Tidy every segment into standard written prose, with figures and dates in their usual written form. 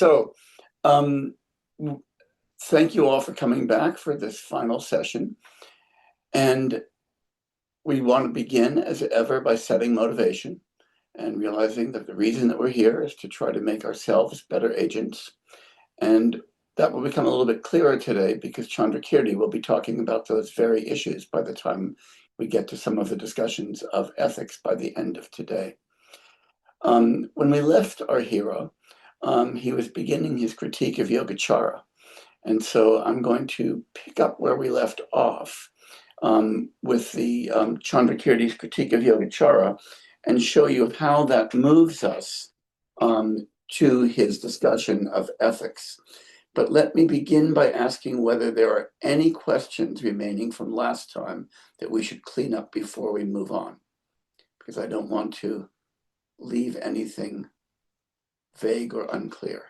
So, um, thank you all for coming back for this final session. And we want to begin, as ever, by setting motivation and realizing that the reason that we're here is to try to make ourselves better agents. And that will become a little bit clearer today because Candrakirti will be talking about those very issues by the time we get to some of the discussions of ethics by the end of today. When we left our hero, he was beginning his critique of Yogachara. And so I'm going to pick up where we left off with the Chandrakirti's critique of Yogachara and show you how that moves us to his discussion of ethics. But let me begin by asking whether there are any questions remaining from last time that we should clean up before we move on, because I don't want to leave anything vague or unclear.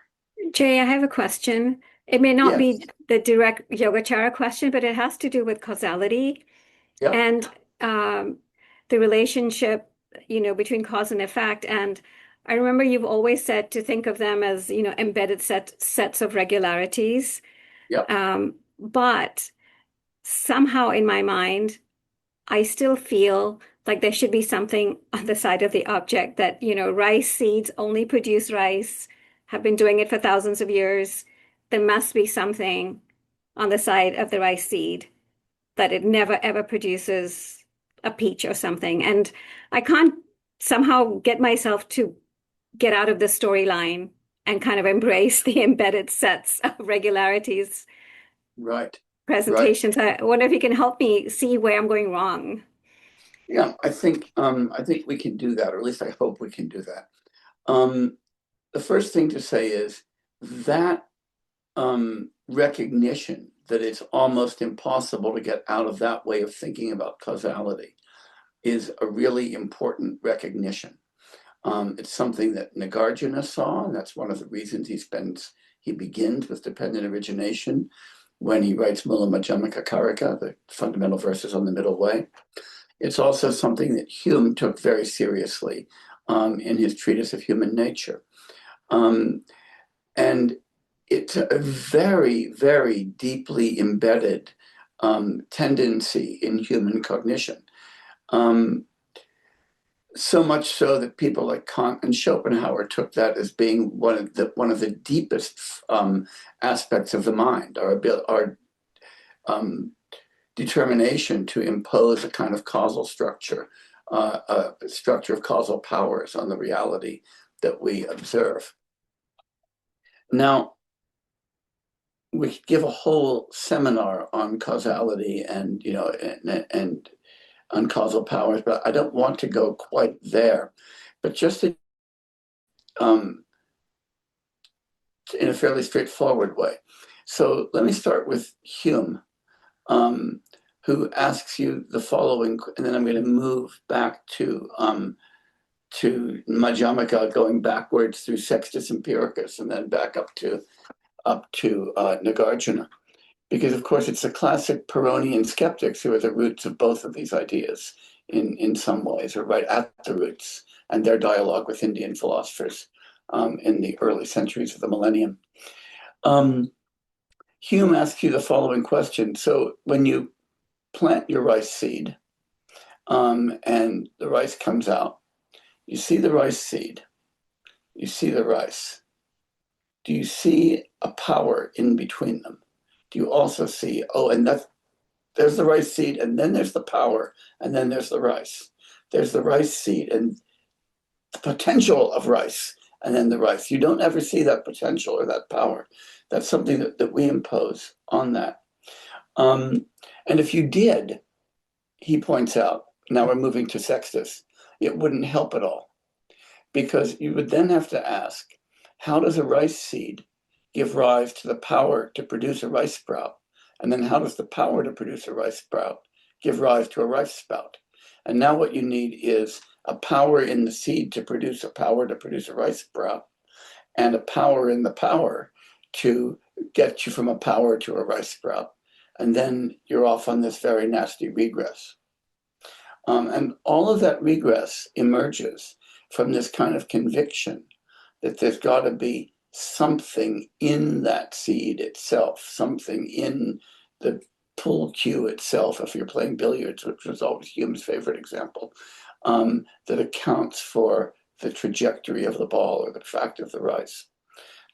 Jay, I have a question. It may not Yes. be the direct Yogachara question, but it has to do with causality Yep. and the relationship, between cause and effect. And I remember you've always said to think of them as, embedded sets of regularities. Yep. But somehow in my mind, I still feel like there should be something on the side of the object that, rice seeds only produce rice, have been doing it for thousands of years. There must be something on the side of the rice seed that it never ever produces a peach or something. And I can't somehow get myself to get out of the storyline and kind of embrace the embedded sets of regularities Right. presentations. I wonder if you can help me see where I'm going wrong. Yeah, I think we can do that, or at least I hope we can do that. The first thing to say is that recognition that it's almost impossible to get out of that way of thinking about causality is a really important recognition. It's something that Nagarjuna saw, and that's one of the reasons he begins with dependent origination when he writes Mula Madhyamaka Karika, the fundamental verses on the middle way. It's also something that Hume took very seriously in his treatise of human nature. And it's a very, very deeply embedded tendency in human cognition. So much so that people like Kant and Schopenhauer took that as being one of the deepest aspects of the mind, our determination to impose a kind of causal structure, a structure of causal powers on the reality that we observe. Now, we could give a whole seminar on causality and on causal powers, but I don't want to go quite there. But just in a fairly straightforward way. So let me start with Hume, who asks you the following, and then I'm going to move back to Madhyamaka, going backwards through Sextus Empiricus, and then back up to Nagarjuna. Because, of course, it's the classic Pyrrhonian skeptics who are the roots of both of these ideas in some ways, or right at the roots, and their dialogue with Indian philosophers in the early centuries of the millennium. Hume asks you the following question. So when you plant your rice seed and the rice comes out, you see the rice seed, you see the rice. Do you see a power in between them? Do you also see, there's the rice seed, and then there's the power, and then there's the rice. There's the rice seed and the potential of rice, and then the rice. You don't ever see that potential or that power. That's something that we impose on that. And if you did, he points out, now we're moving to Sextus, it wouldn't help at all. Because you would then have to ask, how does a rice seed give rise to the power to produce a rice sprout? And then how does the power to produce a rice sprout give rise to a rice sprout? And now what you need is a power in the seed to produce a power to produce a rice sprout, and a power in the power to get you from a power to a rice sprout. And then you're off on this very nasty regress. And all of that regress emerges from this kind of conviction that there's got to be something in that seed itself, something in the pool cue itself, if you're playing billiards, which was always Hume's favorite example, that accounts for the trajectory of the ball or the tract of the rice.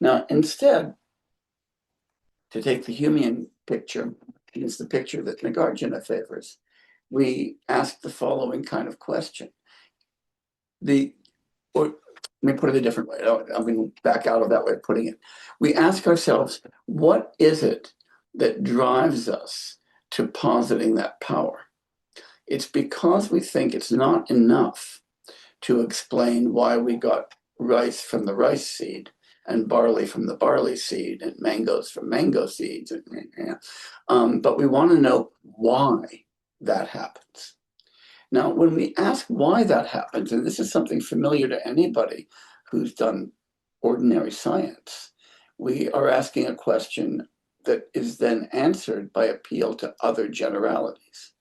Now, instead, to take the Humean picture, is the picture that Nagarjuna favors, we ask the following kind of question. Or let me put it a different way. I'm going to back out of that way of putting it. We ask ourselves, what is it that drives us to positing that power? It's because we think it's not enough to explain why we got rice from the rice seed and barley from the barley seed and mangoes from mango seeds. But we want to know why that happens. Now, when we ask why that happens, and this is something familiar to anybody who's done ordinary science, we are asking a question that is then answered by appeal to other generalities.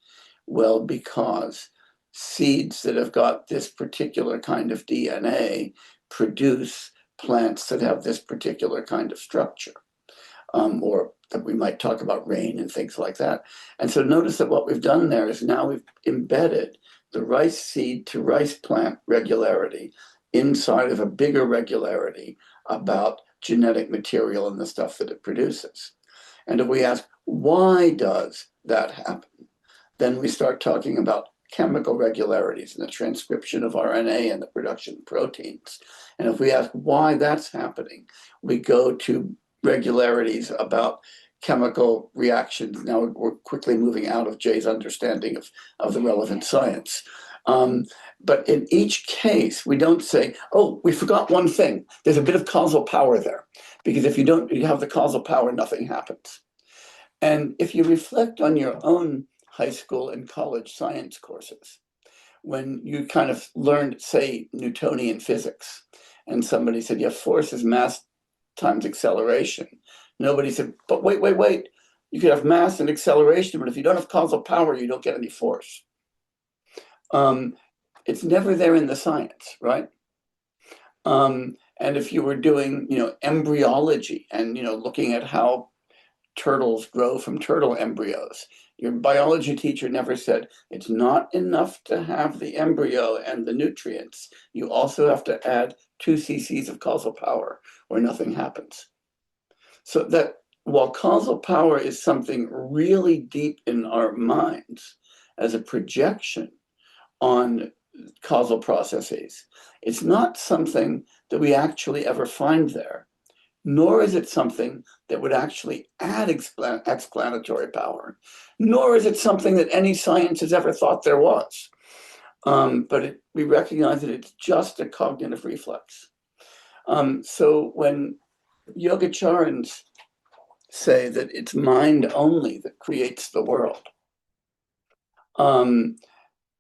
Well, because seeds that have got this particular kind of DNA produce plants that have this particular kind of structure, or that we might talk about rain and things like that. And so notice that what we've done there is now we've embedded the rice seed to rice plant regularity inside of a bigger regularity about genetic material and the stuff that it produces. And if we ask, why does that happen? Then we start talking about chemical regularities in the transcription of RNA and the production of proteins. And if we ask why that's happening, we go to regularities about chemical reactions. Now we're quickly moving out of Jay's understanding of the relevant science. But in each case, we don't say, oh, we forgot one thing. There's a bit of causal power there. Because if you have the causal power, nothing happens. And if you reflect on your own high school and college science courses, when you kind of learned, say, Newtonian physics, and somebody said, yeah, force is mass times acceleration. Nobody said, but wait. You could have mass and acceleration, but if you don't have causal power, you don't get any force. It's never there in the science, right? And if you were doing, embryology and, looking at how turtles grow from turtle embryos, your biology teacher never said, it's not enough to have the embryo and the nutrients. You also have to add 2 cc's of causal power or nothing happens. So that while causal power is something really deep in our minds as a projection on causal processes, it's not something that we actually ever find there, nor is it something that would actually add explanatory power, nor is it something that any science has ever thought there was. But we recognize that it's just a cognitive reflex. So when Yogacharans say that it's mind only that creates the world,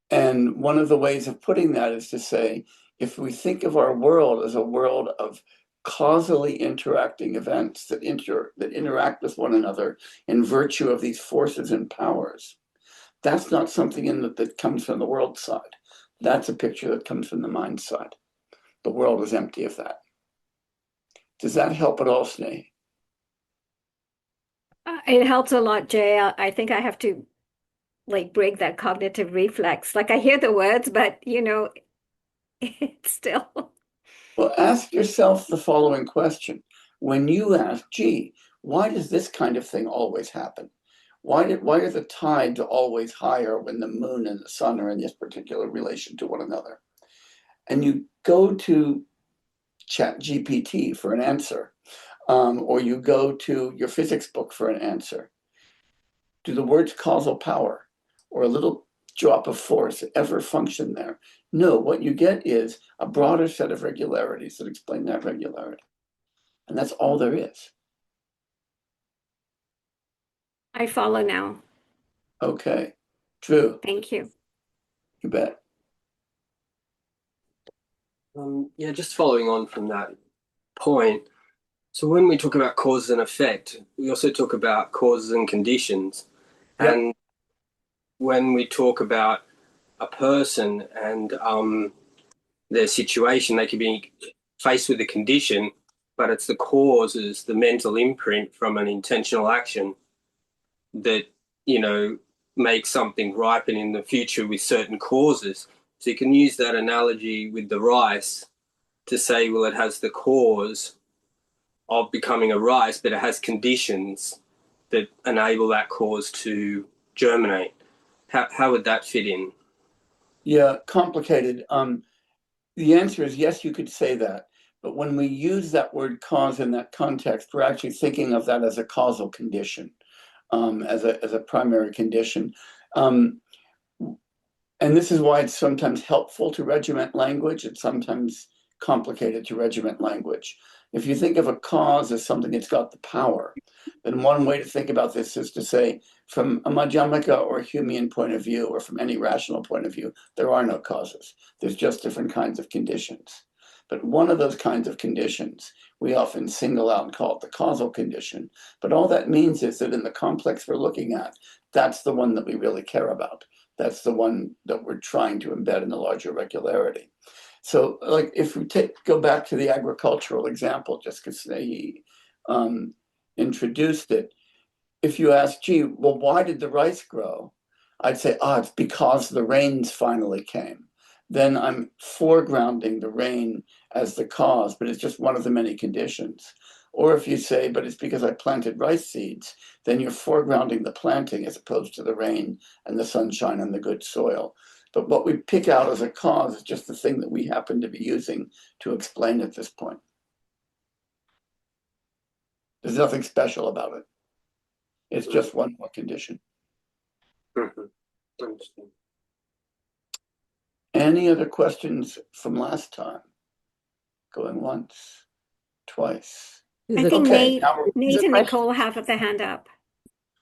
and one of the ways of putting that is to say, if we think of our world as a world of causally interacting events that interact with one another in virtue of these forces and powers, that's not something that comes from the world side. That's a picture that comes from the mind side. The world is empty of that. Does that help at all, Sneh? It helps a lot, Jay. I think I have to break that cognitive reflex. Like I hear the words, but it's still. Well, ask yourself the following question. When you ask, gee, why does this kind of thing always happen? Why are the tides always higher when the moon and the sun are in this particular relation to one another? And you go to ChatGPT for an answer, or you go to your physics book for an answer. Do the words causal power or a little drop of force ever function there? No, what you get is a broader set of regularities that explain that regularity. And that's all there is. I follow now. Okay, Drew. Thank you. You bet. Yeah, just following on from that point. So when we talk about cause and effect, we also talk about causes and conditions. Yep. And when we talk about a person and their situation, they could be faced with a condition but it's the causes, the mental imprint from an intentional action that, make something ripen in the future with certain causes. So you can use that analogy with the rice to say, well, it has the cause of becoming a rice, but it has conditions that enable that cause to germinate. How would that fit in? Yeah, complicated. The answer is yes, you could say that. But when we use that word cause in that context, we're actually thinking of that as a causal condition, as a primary condition. And this is why it's sometimes helpful to regiment language. It's sometimes complicated to regiment language. If you think of a cause as something that's got the power, then one way to think about this is to say, from a Madhyamaka or a Humean point of view, or from any rational point of view, there are no causes. There's just different kinds of conditions. But one of those kinds of conditions, we often single out and call it the causal condition. But all that means is that in the complex we're looking at, that's the one that we really care about. That's the one that we're trying to embed in the larger regularity. So, like, if we go back to the agricultural example, just because he introduced it, if you ask, gee, well, why did the rice grow? I'd say, it's because the rains finally came. Then I'm foregrounding the rain as the cause, but it's just one of the many conditions. Or if you say, but it's because I planted rice seeds, then you're foregrounding the planting as opposed to the rain and the sunshine and the good soil. But what we pick out as a cause is just the thing that we happen to be using to explain at this point. There's nothing special about it. It's just one more condition. Understand. Any other questions from last time? Going once, twice. I think Okay, Nate and Nicole have their hand up.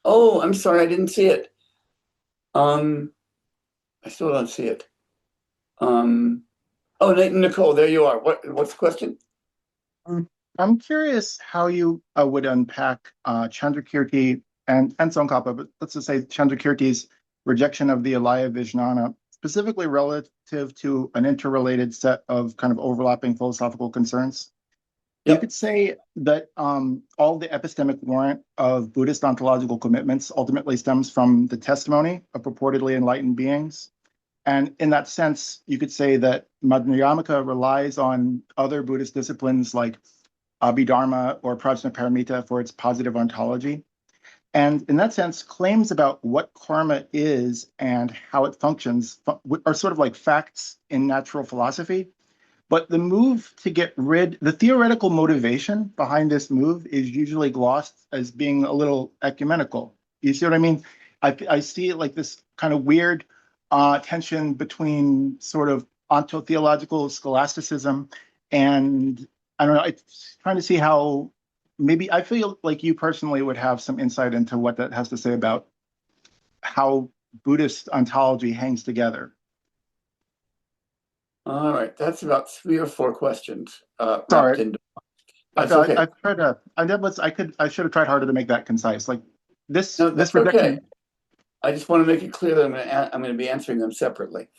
Oh, I'm sorry, I didn't see it. I still don't see it. Oh, Nate and Nicole, there you are. What's the question? I'm curious how you would unpack Candrakirti and Tsongkhapa, but let's just say Candrakirti's rejection of the alaya vijnana, specifically relative to an interrelated set of kind of overlapping philosophical concerns. Yep. You could say that all the epistemic warrant of Buddhist ontological commitments ultimately stems from the testimony of purportedly enlightened beings. And in that sense, you could say that Madhyamaka relies on other Buddhist disciplines like Abhidharma or Prajnaparamita for its positive ontology. And in that sense, claims about what karma is and how it functions are sort of like facts in natural philosophy. But the move to get rid, the theoretical motivation behind this move is usually glossed as being a little ecumenical. You see what I mean? I see it like this kind of weird tension between sort of ontotheological scholasticism and, I don't know, it's trying to see how maybe I feel like you personally would have some insight into what that has to say about how Buddhist ontology hangs together. All right, that's about 3 or 4 questions wrapped Sorry. into. I Okay. should have tried harder to make that concise. Like this, No, this that's okay. rejection. I just want to make it clear that I'm going to be answering them separately.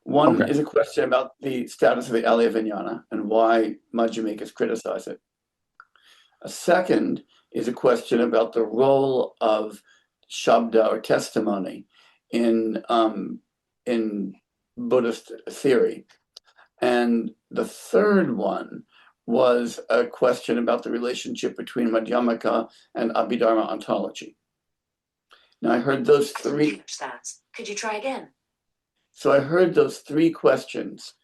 One Okay. is a question about the status of the Alaya Vijnana and why Madhyamikas criticize it. A second is a question about the role of Shabda or testimony in Buddhist theory. And the third one was a question about the relationship between Madhyamaka and Abhidharma ontology. Now I heard those 3. Could you try again? So I heard those 3 questions.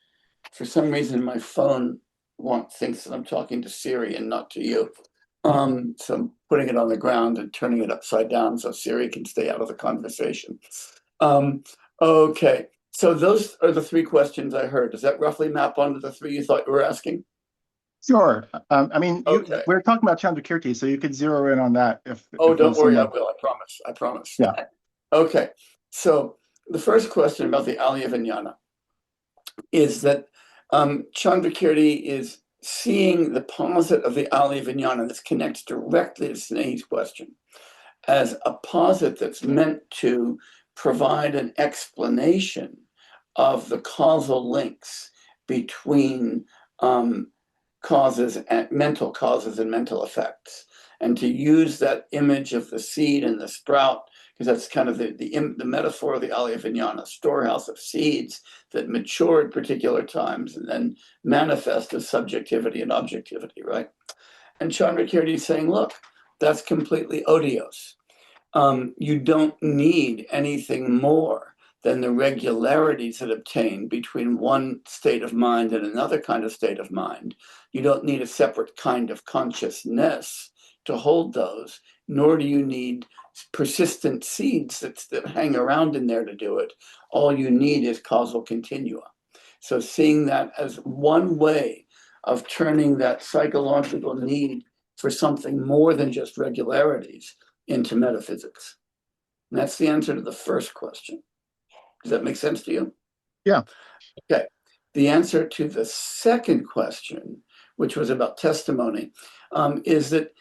For some reason, my phone thinks that I'm talking to Siri and not to you. So I'm putting it on the ground and turning it upside down so Siri can stay out of the conversation. Okay, so those are the 3 questions I heard. Does that roughly map onto the 3 you thought you were asking? Sure. I mean, Okay. we're talking about Candrakirti, so you could zero in on that if Don't worry, I will. I promise. Yeah. Okay, so the first question about the Alaya Vijnana is that Candrakirti is seeing the posit of the Alaya Vijnana. This connects directly to Snehi's question as a posit that's meant to provide an explanation of the causal links between causes and mental effects, and to use that image of the seed and the sprout, because that's kind of the metaphor of the Alaya Vijnana, storehouse of seeds that mature at particular times and then manifest as subjectivity and objectivity, right? And Candrakirti is saying, look, that's completely odious. You don't need anything more than the regularities that obtain between one state of mind and another kind of state of mind. You don't need a separate kind of consciousness to hold those, nor do you need persistent seeds that hang around in there to do it. All you need is causal continua. So seeing that as one way of turning that psychological need for something more than just regularities into metaphysics. And that's the answer to the first question. Does that make sense to you? Yeah. Okay. The answer to the second question, which was about testimony, is that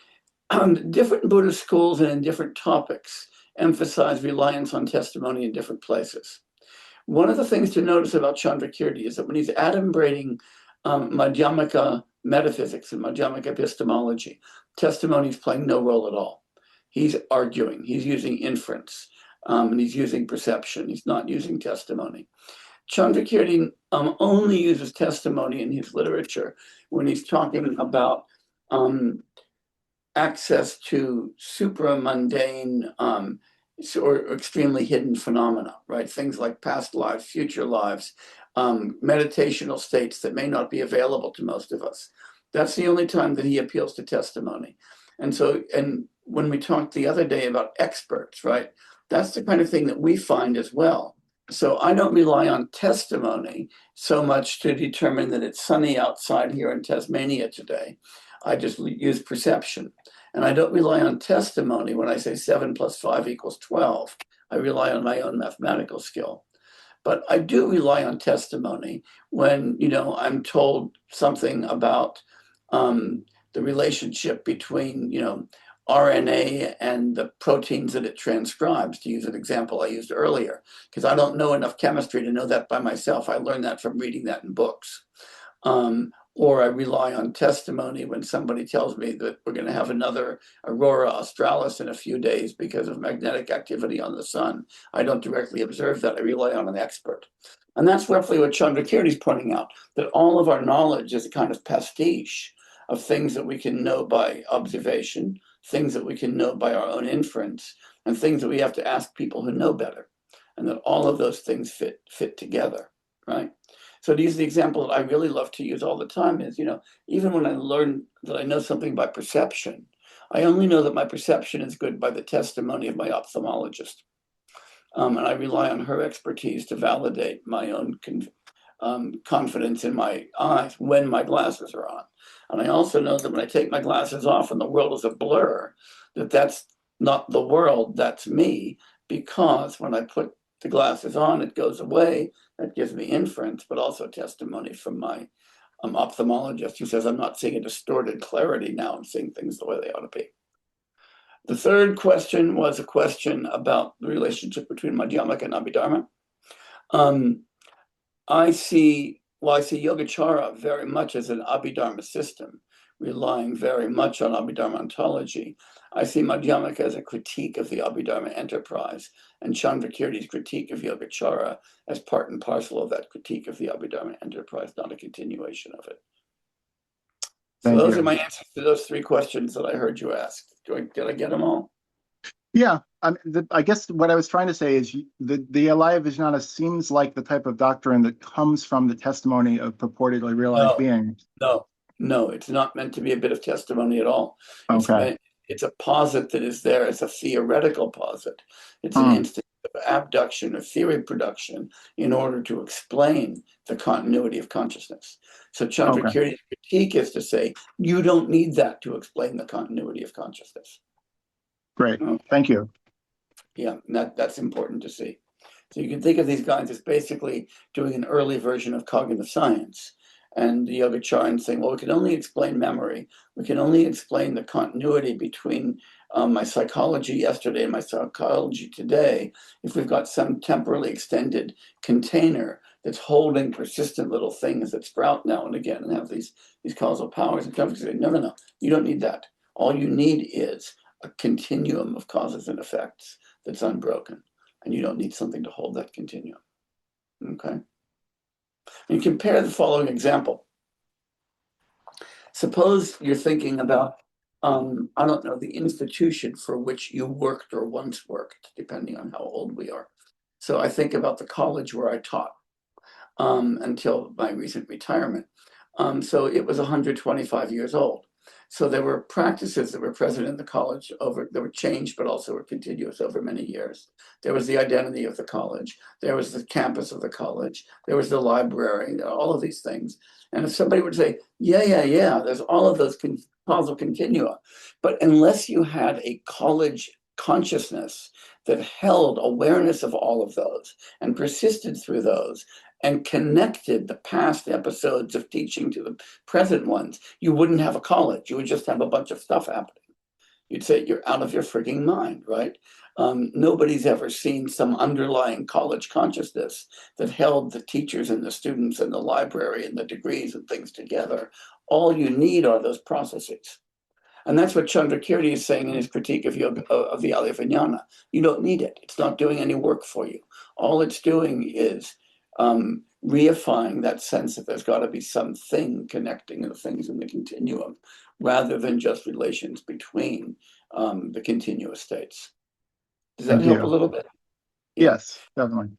different Buddhist schools and in different topics emphasize reliance on testimony in different places. One of the things to notice about Candrakirti is that when he's adumbrating Madhyamaka metaphysics and Madhyamaka epistemology, testimony is playing no role at all. He's arguing, he's using inference, and he's using perception. He's not using testimony. Candrakirti only uses testimony in his literature when he's talking about access to supramundane or extremely hidden phenomena, right? Things like past lives, future lives, meditational states that may not be available to most of us. That's the only time that he appeals to testimony. And so, and when we talked the other day about experts, right? That's the kind of thing that we find as well. So I don't rely on testimony so much to determine that it's sunny outside here in Tasmania today. I just use perception. And I don't rely on testimony when I say 7 + 5 = 12. I rely on my own mathematical skill. But I do rely on testimony when, I'm told something about the relationship between, RNA and the proteins that it transcribes, to use an example I used earlier, because I don't know enough chemistry to know that by myself. I learned that from reading that in books. Or I rely on testimony when somebody tells me that we're going to have another aurora australis in a few days because of magnetic activity on the sun. I don't directly observe that. I rely on an expert. And that's roughly what Candrakirti is pointing out, that all of our knowledge is a kind of pastiche of things that we can know by observation, things that we can know by our own inference, and things that we have to ask people who know better. And that all of those things fit together, right? So to use the example that I really love to use all the time is, even when I learn that I know something by perception, I only know that my perception is good by the testimony of my ophthalmologist. And I rely on her expertise to validate my own confidence in my eyes when my glasses are on. And I also know that when I take my glasses off and the world is a blur, that's not the world, that's me, because when I put the glasses on, it goes away. That gives me inference, but also testimony from my ophthalmologist who says I'm not seeing a distorted clarity now. I'm seeing things the way they ought to be. The third question was a question about the relationship between Madhyamaka and Abhidharma. I see Yogachara very much as an Abhidharma system, relying very much on Abhidharma ontology. I see Madhyamaka as a critique of the Abhidharma enterprise, and Candrakirti's critique of Yogachara as part and parcel of that critique of the Abhidharma enterprise, not a continuation of it. So those are my answers to those three questions that I heard you ask. Did I get them all? Yeah, I guess what I was trying to say is the Alaya Vijnana seems like the type of doctrine that comes from the testimony of purportedly realized beings. No, it's not meant to be a bit of testimony at all. Okay. It's a posit that is there. It's a theoretical posit. It's an instance of abduction or theory production in order to explain the continuity of consciousness. So Candrakirti's critique is to say, you don't need that to explain the continuity of consciousness. Great. Thank you. Yeah, that's important to see. So you can think of these guys as basically doing an early version of cognitive science. And the Yogachara saying, well, we can only explain memory. We can only explain the continuity between my psychology yesterday and my psychology today if we've got some temporally extended container that's holding persistent little things that sprout now and again and have these causal powers. And come say, no, you don't need that. All you need is a continuum of causes and effects that's unbroken, and you don't need something to hold that continuum. Okay? And compare the following example. Suppose you're thinking about, I don't know, the institution for which you worked or once worked, depending on how old we are. So I think about the college where I taught until my recent retirement. So it was 125 years old. So there were practices that were present in the college that were changed, but also were continuous over many years. There was the identity of the college. There was the campus of the college. There was the library, all of these things. And if somebody would say, yeah, there's all of those causal continua. But unless you had a college consciousness that held awareness of all of those and persisted through those and connected the past episodes of teaching to the present ones, you wouldn't have a college. You would just have a bunch of stuff happening. You'd say you're out of your frigging mind, right? Nobody's ever seen some underlying college consciousness that held the teachers and the students and the library and the degrees and things together. All you need are those processes. And that's what Candrakirti is saying in his critique of yoga, of the Alaya Vijnana. You don't need it. It's not doing any work for you. All it's doing is reifying that sense that there's got to be something connecting the things in the continuum, rather than just relations between the continuous states. Does that help a little bit? Yeah. Yes, definitely.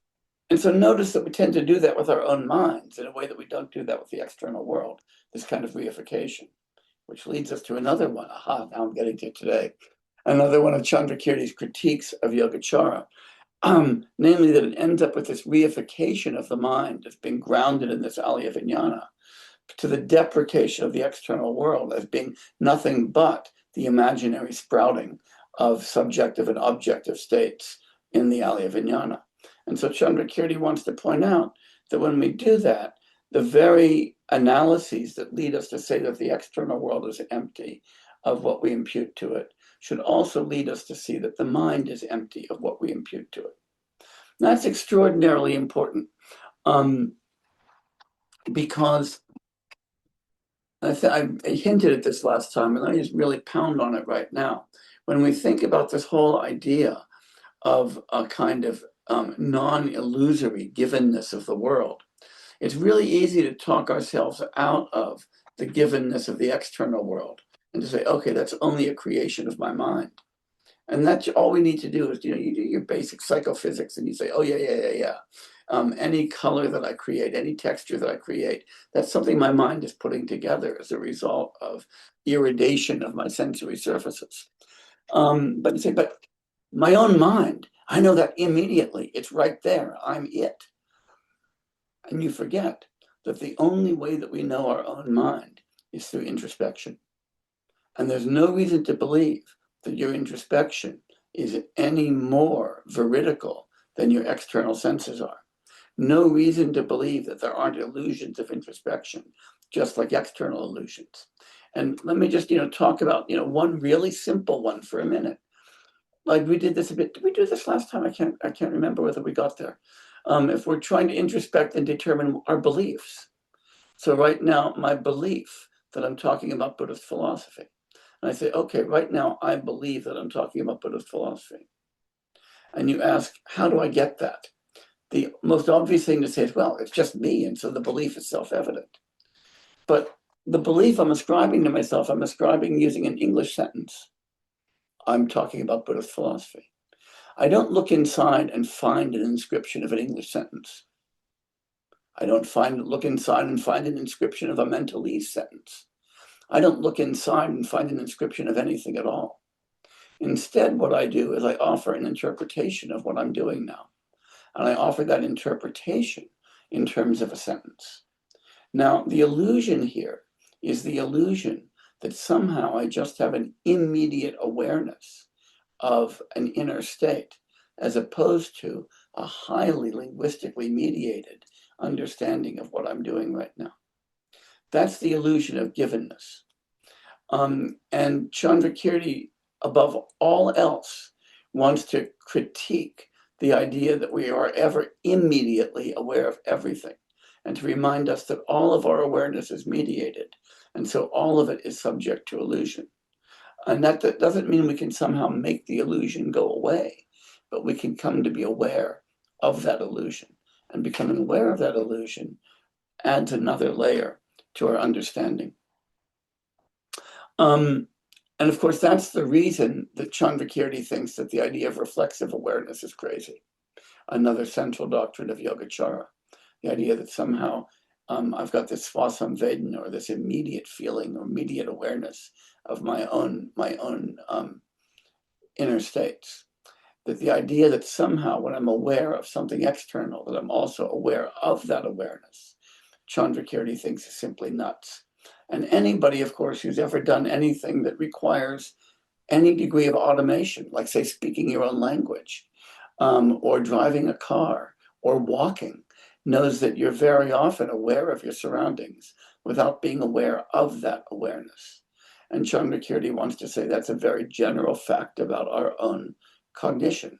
And so notice that we tend to do that with our own minds in a way that we don't do that with the external world, this kind of reification, which leads us to another one. Aha, now I'm getting to today. Another one of Candrakirti's critiques of Yogachara. Namely that it ends up with this reification of the mind as being grounded in this Alaya Vijnana, to the deprecation of the external world as being nothing but the imaginary sprouting of subjective and objective states in the Alaya Vijnana. And so Candrakirti wants to point out that when we do that, the very analyses that lead us to say that the external world is empty of what we impute to it should also lead us to see that the mind is empty of what we impute to it. That's extraordinarily important because I hinted at this last time, and I just really pound on it right now. When we think about this whole idea of a kind of non-illusory givenness of the world, it's really easy to talk ourselves out of the givenness of the external world and to say, okay, that's only a creation of my mind. And that's all we need to do is, you do your basic psychophysics and you say, oh, yeah. Any color that I create, any texture that I create, that's something my mind is putting together as a result of irradiation of my sensory surfaces. But you say, but my own mind, I know that immediately. It's right there. I'm it. And you forget that the only way that we know our own mind is through introspection. And there's no reason to believe that your introspection is any more veridical than your external senses are. No reason to believe that there aren't illusions of introspection, just like external illusions. And let me just, talk about, one really simple one for a minute. Like we did this a bit. Did we do this last time? I can't remember whether we got there. If we're trying to introspect and determine our beliefs. So right now, my belief that I'm talking about Buddhist philosophy. And I say, okay, right now I believe that I'm talking about Buddhist philosophy. And you ask, how do I get that? The most obvious thing to say is, well, it's just me, and so the belief is self-evident. But the belief I'm ascribing to myself, I'm ascribing using an English sentence. I'm talking about Buddhist philosophy. I don't look inside and find an inscription of an English sentence. I don't look inside and find an inscription of a mentalese sentence. I don't look inside and find an inscription of anything at all. Instead, what I do is I offer an interpretation of what I'm doing now. And I offer that interpretation in terms of a sentence. Now, the illusion here is the illusion that somehow I just have an immediate awareness of an inner state, as opposed to a highly linguistically mediated understanding of what I'm doing right now. That's the illusion of givenness. And Candrakirti, above all else, wants to critique the idea that we are ever immediately aware of everything, and to remind us that all of our awareness is mediated, and so all of it is subject to illusion. And that doesn't mean we can somehow make the illusion go away, but we can come to be aware of that illusion. And becoming aware of that illusion adds another layer to our understanding. And of course, that's the reason that Candrakirti thinks that the idea of reflexive awareness is crazy. Another central doctrine of Yogachara, the idea that somehow I've got this svasamvedana, or this immediate feeling or immediate awareness of my own inner states. That the idea that somehow when I'm aware of something external, that I'm also aware of that awareness, Candrakirti thinks is simply nuts. And anybody, of course, who's ever done anything that requires any degree of automation, like say speaking your own language, or driving a car, or walking, knows that you're very often aware of your surroundings without being aware of that awareness. And Candrakirti wants to say that's a very general fact about our own cognition.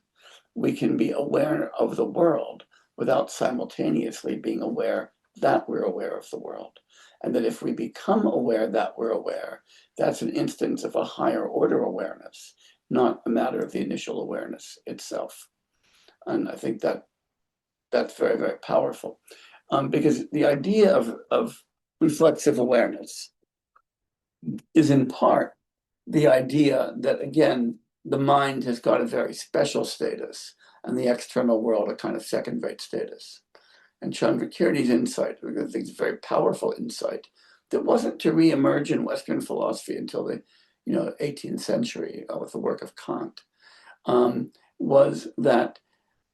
We can be aware of the world without simultaneously being aware that we're aware of the world. And that if we become aware that we're aware, that's an instance of a higher order awareness, not a matter of the initial awareness itself. And I think that that's very, very powerful. Because the idea of reflexive awareness is in part the idea that, again, the mind has got a very special status and the external world a kind of second-rate status. And Candrakirti's insight, I think it's a very powerful insight, that wasn't to re-emerge in Western philosophy until the 18th century with the work of Kant, was that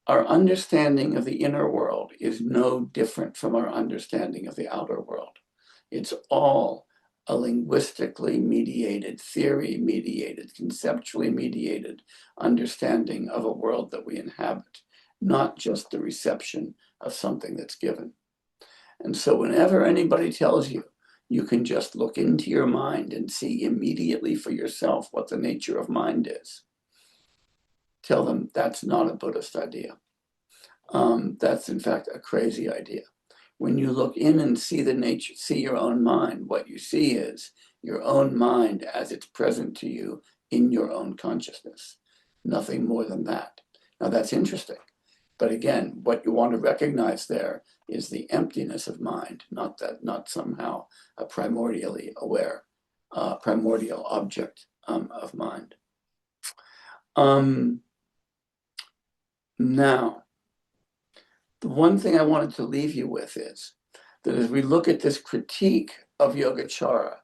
our understanding of the inner world is no different from our understanding of the outer world. It's all a linguistically mediated, theory mediated, conceptually mediated understanding of a world that we inhabit, not just the reception of something that's given. And so whenever anybody tells you, you can just look into your mind and see immediately for yourself what the nature of mind is, tell them that's not a Buddhist idea. That's in fact a crazy idea. When you look in and see the nature, see your own mind, what you see is your own mind as it's present to you in your own consciousness. Nothing more than that. Now that's interesting. But again, what you want to recognize there is the emptiness of mind, not somehow a primordially aware, primordial object of mind. Now, the one thing I wanted to leave you with is that as we look at this critique of Yogachara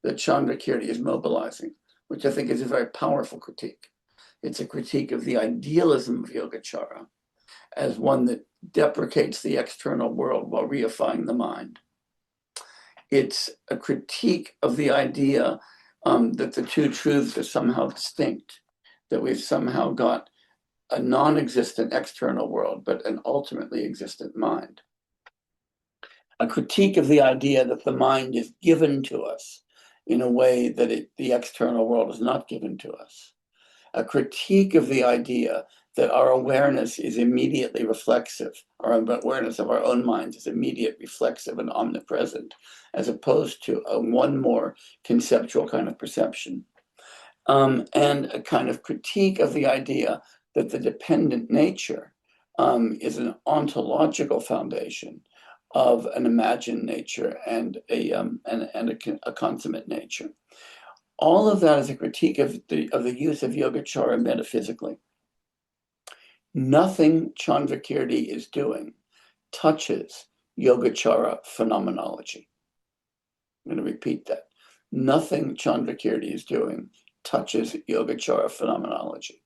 that Candrakirti is mobilizing, which I think is a very powerful critique. It's a critique of the idealism of Yogachara as one that deprecates the external world while reifying the mind. It's a critique of the idea that the two truths are somehow distinct, that we've somehow got a non-existent external world, but an ultimately existent mind. A critique of the idea that the mind is given to us in a way that the external world is not given to us. A critique of the idea that our awareness is immediately reflexive, our awareness of our own minds is immediate, reflexive, and omnipresent, as opposed to one more conceptual kind of perception. And a kind of critique of the idea that the dependent nature is an ontological foundation of an imagined nature and a consummate nature. All of that is a critique of the use of Yogachara metaphysically. Nothing Candrakirti is doing touches Yogachara phenomenology. I'm going to repeat that. Nothing Candrakirti is doing touches Yogachara phenomenology.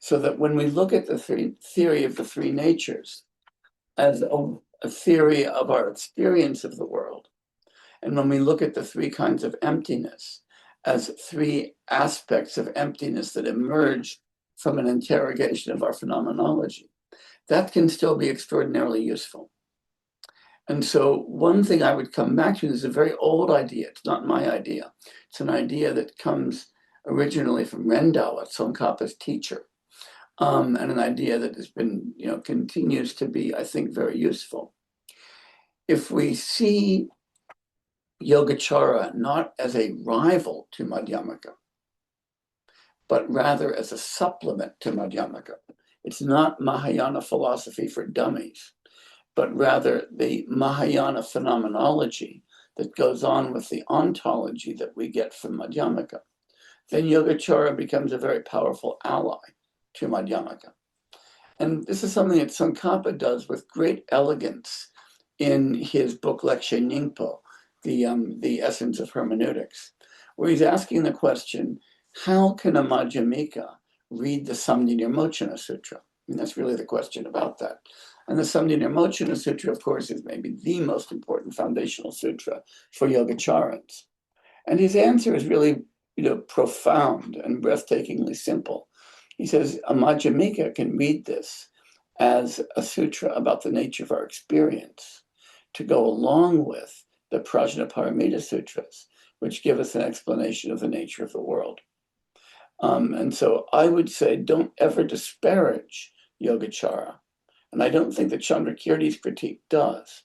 So that when we look at the theory of the three natures as a theory of our experience of the world, and when we look at the three kinds of emptiness as three aspects of emptiness that emerge from an interrogation of our phenomenology, that can still be extraordinarily useful. And so one thing I would come back to is a very old idea. It's not my idea. It's an idea that comes originally from Rendawa, Tsongkhapa's teacher, and an idea that has been, continues to be, I think, very useful. If we see Yogachara not as a rival to Madhyamaka, but rather as a supplement to Madhyamaka, it's not Mahayana philosophy for dummies, but rather the Mahayana phenomenology that goes on with the ontology that we get from Madhyamaka, then Yogachara becomes a very powerful ally to Madhyamaka. And this is something that Tsongkhapa does with great elegance in his book Lekshe Nyingpo, the Essence of Hermeneutics, where he's asking the question, how can a Madhyamika read the Samdhinirmochana Sutra? And that's really the question about that. And the Samdhinirmochana Sutra, of course, is maybe the most important foundational sutra for Yogacharans. And his answer is really, profound and breathtakingly simple. He says, a Madhyamika can read this as a sutra about the nature of our experience to go along with the Prajnaparamita Sutras, which give us an explanation of the nature of the world. And so I would say, don't ever disparage Yogachara. And I don't think that Candrakirti's critique does.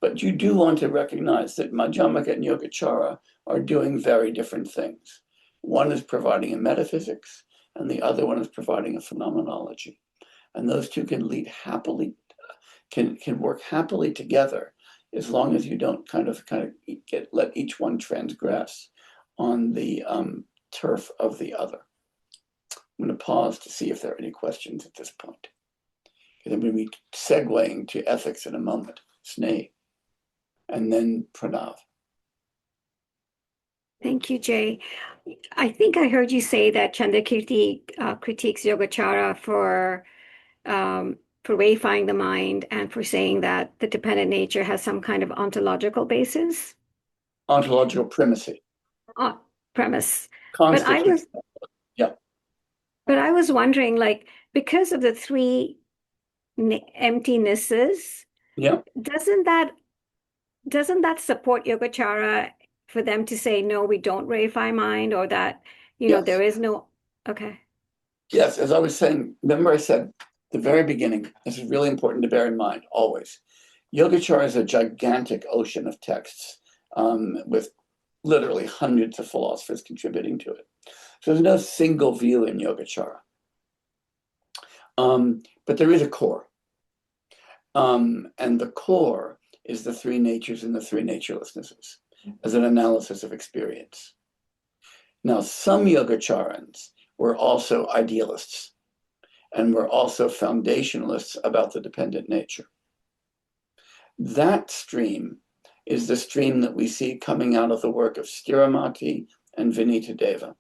But you do want to recognize that Madhyamaka and Yogachara are doing very different things. One is providing a metaphysics, and the other one is providing a phenomenology. And those two can lead happily, can work happily together, as long as you don't let each one transgress on the turf of the other. I'm going to pause to see if there are any questions at this point. I'm going to be segueing to ethics in a moment, Sneh, and then Pranav. Thank you, Jay. I think I heard you say that Candrakirti critiques Yogachara for reifying the mind and for saying that the dependent nature has some kind of ontological basis. Ontological primacy. Premise. Constitution. But I was wondering, because of the three emptinesses, doesn't that support Yogachara for them to say, no, we don't reify mind, or that, Yes. there is no, okay. Yes, as I was saying, remember I said at the very beginning, this is really important to bear in mind, always. Yogachara is a gigantic ocean of texts with literally hundreds of philosophers contributing to it. So there's no single view in Yogachara. But there is a core. And the core is the three natures and the three naturelessnesses as an analysis of experience. Now, some Yogacharans were also idealists and were also foundationalists about the dependent nature. That stream is the stream that we see coming out of the work of Stiramati and Vinitadeva.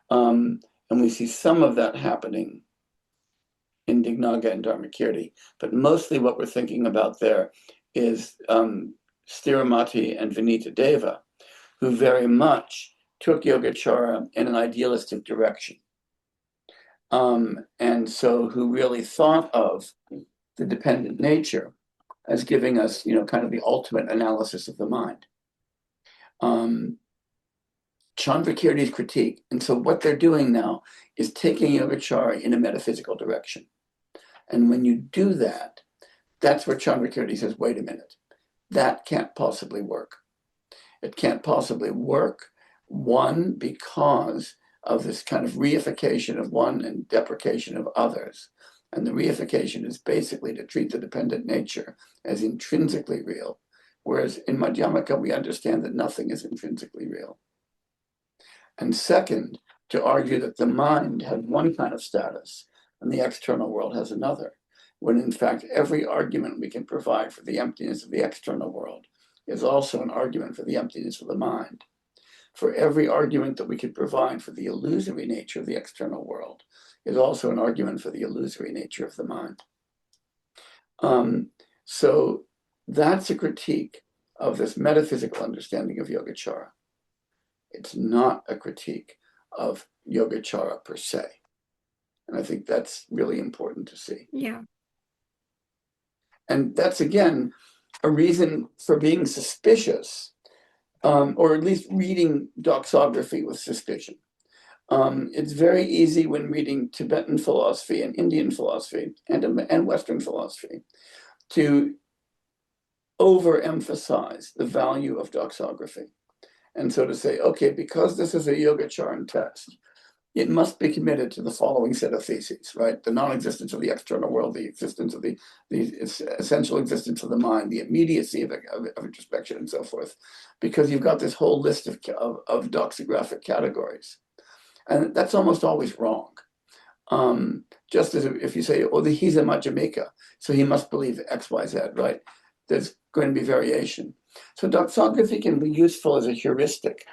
And we see some of that happening in Dignaga and Dharmakirti, but mostly what we're thinking about there is Stiramati and Vinitadeva, who very much took Yogachara in an idealistic direction. And so who really thought of the dependent nature as giving us, kind of the ultimate analysis of the mind. Chandrakirti's critique, and so what they're doing now is taking Yogachara in a metaphysical direction. And when you do that, that's where Chandrakirti says, wait a minute, that can't possibly work. It can't possibly work, one, because of this kind of reification of one and deprecation of others. And the reification is basically to treat the dependent nature as intrinsically real, whereas in Madhyamaka, we understand that nothing is intrinsically real. And second, to argue that the mind has one kind of status and the external world has another, when in fact every argument we can provide for the emptiness of the external world is also an argument for the emptiness of the mind. For every argument that we could provide for the illusory nature of the external world is also an argument for the illusory nature of the mind. So that's a critique of this metaphysical understanding of Yogachara. It's not a critique of Yogachara per se. And I think that's really important to see. Yeah. And that's, again, a reason for being suspicious, or at least reading doxography with suspicion. It's very easy when reading Tibetan philosophy and Indian philosophy and Western philosophy to overemphasize the value of doxography. And so to say, okay, because this is a Yogacaran text, it must be committed to the following set of theses, right? The non-existence of the external world, the existence of the essential existence of the mind, the immediacy of introspection, and so forth, because you've got this whole list of doxographic categories. And that's almost always wrong. Just as if you say, oh, he's a Madhyamaka, so he must believe X, Y, Z, right? There's going to be variation. So doxography can be useful as a heuristic,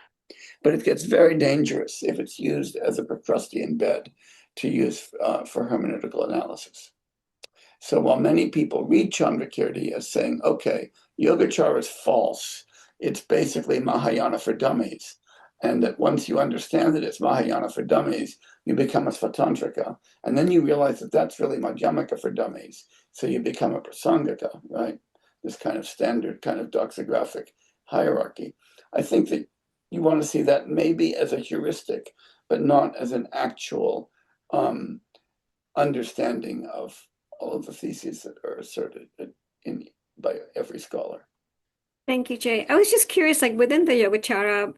but it gets very dangerous if it's used as a Procrustean bed to use for hermeneutical analysis. So while many people read Candrakirti as saying, okay, Yogachara is false, it's basically Mahayana for dummies, and that once you understand that it's Mahayana for dummies, you become a Svatantrika, and then you realize that that's really Madhyamaka for dummies, so you become a Prasangika, right? This kind of standard kind of doxographic hierarchy. I think that you want to see that maybe as a heuristic, but not as an actual understanding of all of the theses that are asserted by every scholar. Thank you, Jay. I was just curious, like within the Yogachara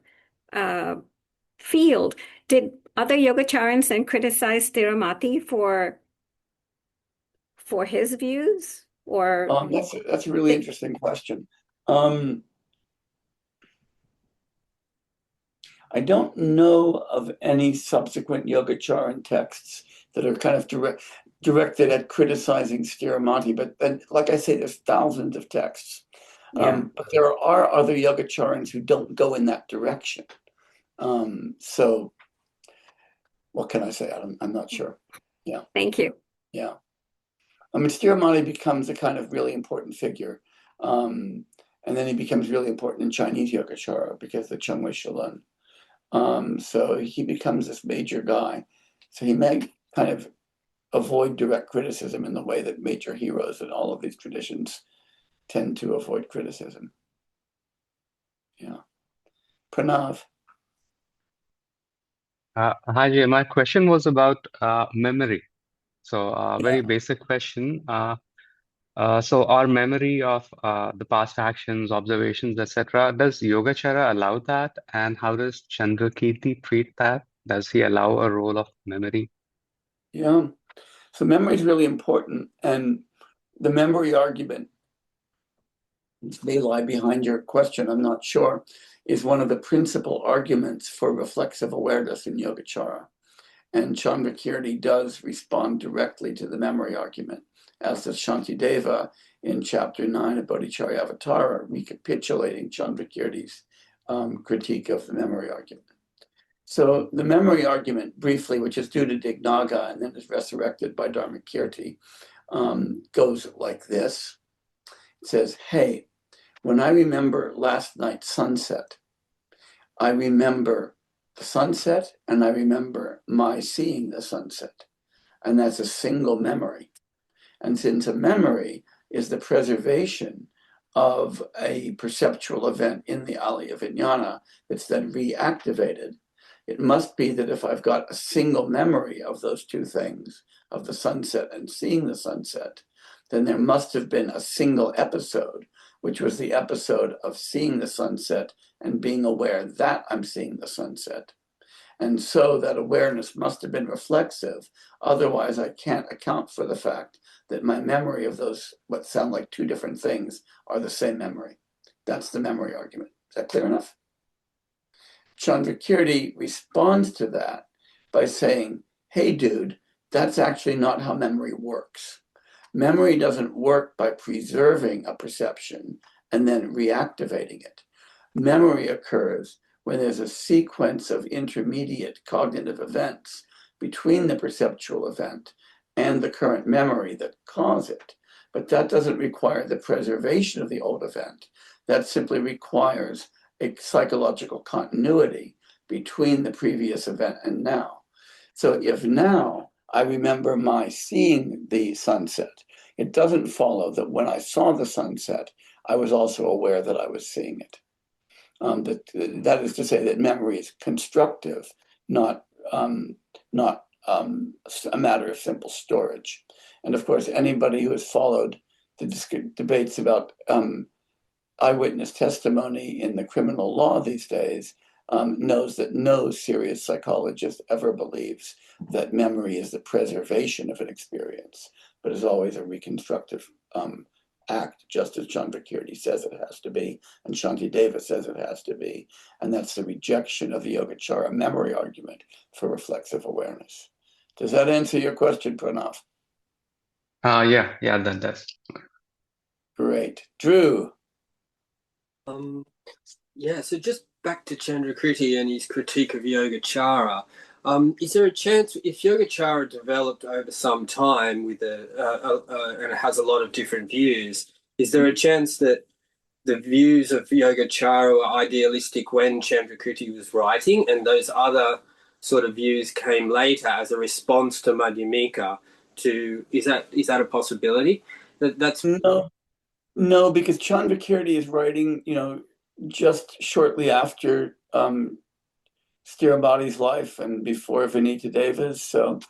field, did other Yogacharans then criticize Thirumathi for his views? Or that's a really interesting question. I don't know of any subsequent Yogacaran texts that are kind of directed at criticizing Thirumathi, but like I say, there's thousands of texts. Yeah. But there are other Yogacharans who don't go in that direction. So what can I say? I'm not sure. Yeah. Thank you. Yeah. I mean, Thirumathi becomes a kind of really important figure. And then he becomes really important in Chinese Yogachara because the Chengwei Shalun. So he becomes this major guy. So he may kind of avoid direct criticism in the way that major heroes in all of these traditions tend to avoid criticism. Yeah. Pranav. Hi, Jay. My question was about memory. So, very Yeah. basic question. So, our memory of the past actions, observations, etc., does Yogachara allow that? And how does Candrakirti treat that? Does he allow a role of memory? Yeah. So memory is really important. And the memory argument, which may lie behind your question, I'm not sure, is one of the principal arguments for reflexive awareness in Yogachara. And Candrakirti does respond directly to the memory argument, as does Shantideva in chapter 9 of Bodhicharyavatara, recapitulating Candrakirti's critique of the memory argument. So the memory argument, briefly, which is due to Dignaga and then is resurrected by Dharmakirti, goes like this. It says, hey, when I remember last night's sunset, I remember the sunset and I remember my seeing the sunset. And that's a single memory. And since a memory is the preservation of a perceptual event in the Alaya Vijnana that's then reactivated, it must be that if I've got a single memory of those two things, of the sunset and seeing the sunset, then there must have been a single episode, which was the episode of seeing the sunset and being aware that I'm seeing the sunset. And so that awareness must have been reflexive. Otherwise, I can't account for the fact that my memory of those, what sound like two different things, are the same memory. That's the memory argument. Is that clear enough? Candrakirti responds to that by saying, hey, dude, that's actually not how memory works. Memory doesn't work by preserving a perception and then reactivating it. Memory occurs when there's a sequence of intermediate cognitive events between the perceptual event and the current memory that cause it. But that doesn't require the preservation of the old event. That simply requires a psychological continuity between the previous event and now. So if now I remember my seeing the sunset, it doesn't follow that when I saw the sunset, I was also aware that I was seeing it. That is to say that memory is constructive, not not a matter of simple storage. And of course, anybody who has followed the debates about eyewitness testimony in the criminal law these days knows that no serious psychologist ever believes that memory is the preservation of an experience, but is always a reconstructive act, just as Candrakirti says it has to be, and Shantideva says it has to be. And that's the rejection of the Yogachara memory argument for reflexive awareness. Does that answer your question, Pranav? Yeah, that does. Great. Drew? Yeah, so just back to Chandrakirti and his critique of Yogachara. Is there a chance, if Yogachara developed over some time with and it has a lot of different views, is there a chance that the views of Yogachara were idealistic when Chandrakirti was writing, and those other sort of views came later as a response to Madhyamaka? Is that a possibility? That's No, because Chandrakirti is writing, just shortly after Stirabhati's life and before Vinitadeva's. So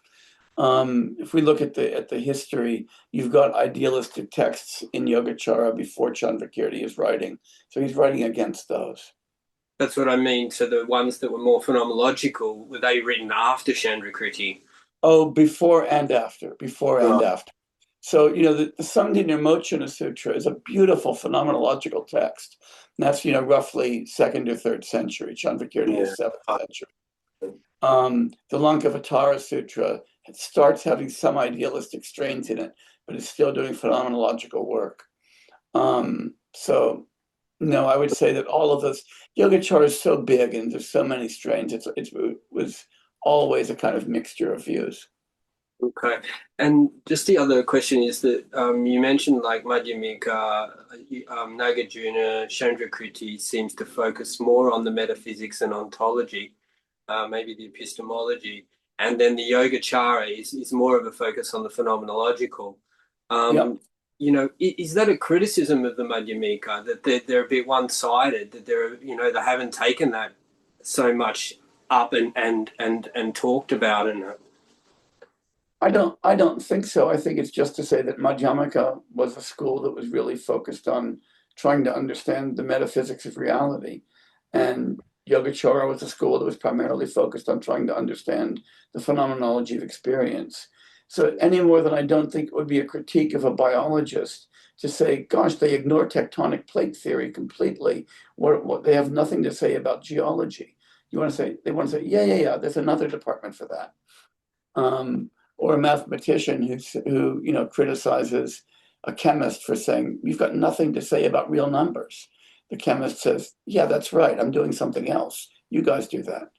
if we look at the history, you've got idealistic texts in Yogachara before Chandrakirti is writing. So he's writing against those. That's what I mean. So the ones that were more phenomenological, were they written after Chandrakirti? Oh, before and after. So, the Samdhinirmochana Sutra is a beautiful phenomenological text. And that's, roughly 2nd or 3rd century. Chandrakirti is 7th century. The Lankavatara Sutra, it starts having some idealistic strains in it, but it's still doing phenomenological work. So, no, I would say that all of this, Yogachara is so big and there's so many strains, it was always a kind of mixture of views. Okay. And just the other question is that you mentioned like Madhyamaka, Nagarjuna, Chandrakirti seems to focus more on the metaphysics and ontology, maybe the epistemology, and then the Yogachara is more of a focus on the phenomenological. Is that a criticism of the Madhyamaka, that they're a bit one-sided, that they haven't taken that so much up and talked about in it? I don't think so. I think it's just to say that Madhyamaka was a school that was really focused on trying to understand the metaphysics of reality. And Yogachara was a school that was primarily focused on trying to understand the phenomenology of experience. So any more than I don't think it would be a critique of a biologist to say, gosh, they ignore tectonic plate theory completely. What they have nothing to say about geology. They want to say, yeah, there's another department for that. Or a mathematician who criticizes a chemist for saying, you've got nothing to say about real numbers. The chemist says, yeah, that's right. I'm doing something else. You guys do that.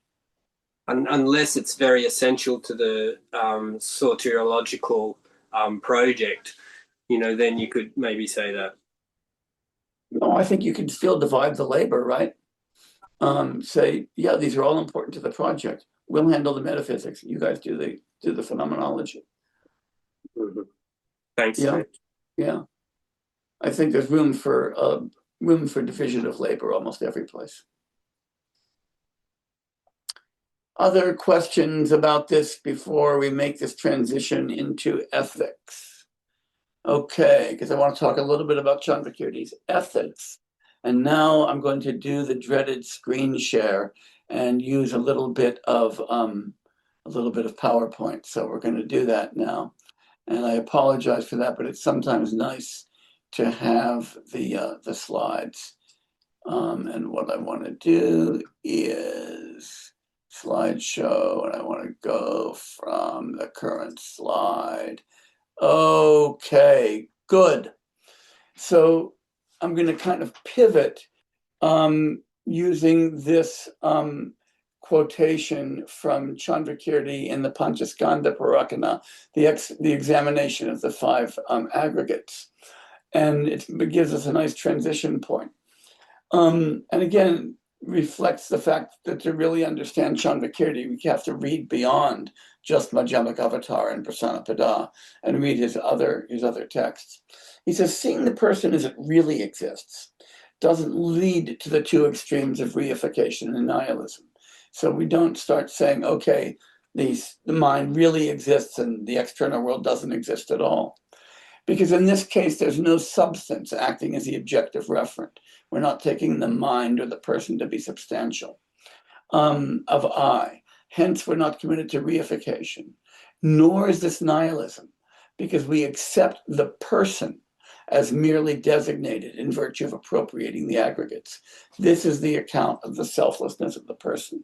Unless it's very essential to the soteriological project, then you could maybe say that. No, I think you can still divide the labor, right? Say, yeah, these are all important to the project. We'll handle the metaphysics. You guys do the phenomenology. Mm-hmm. Thanks. Yeah. I think there's room for division of labor almost every place. Other questions about this before we make this transition into ethics? Okay, because I want to talk a little bit about Chandrakirti's ethics. And now I'm going to do the dreaded screen share and use a little bit of PowerPoint. So we're going to do that now. And I apologize for that, but it's sometimes nice to have the slides. And what I want to do is slideshow, and I want to go from the current slide. Okay, good. So I'm going to kind of pivot using this quotation from Chandrakirti in the Panchaskanda Parakana, the examination of the 5 aggregates. And it gives us a nice transition point. And again, reflects the fact that to really understand Chandrakirti, we have to read beyond just Madhyamaka Avatar and Prasanapada and read his other texts. He says, seeing the person as it really exists doesn't lead to the 2 extremes of reification and nihilism. So we don't start saying, okay, the mind really exists and the external world doesn't exist at all. Because in this case, there's no substance acting as the objective referent. We're not taking the mind or the person to be substantial of I. Hence, we're not committed to reification, nor is this nihilism, because we accept the person as merely designated in virtue of appropriating the aggregates. This is the account of the selflessness of the person.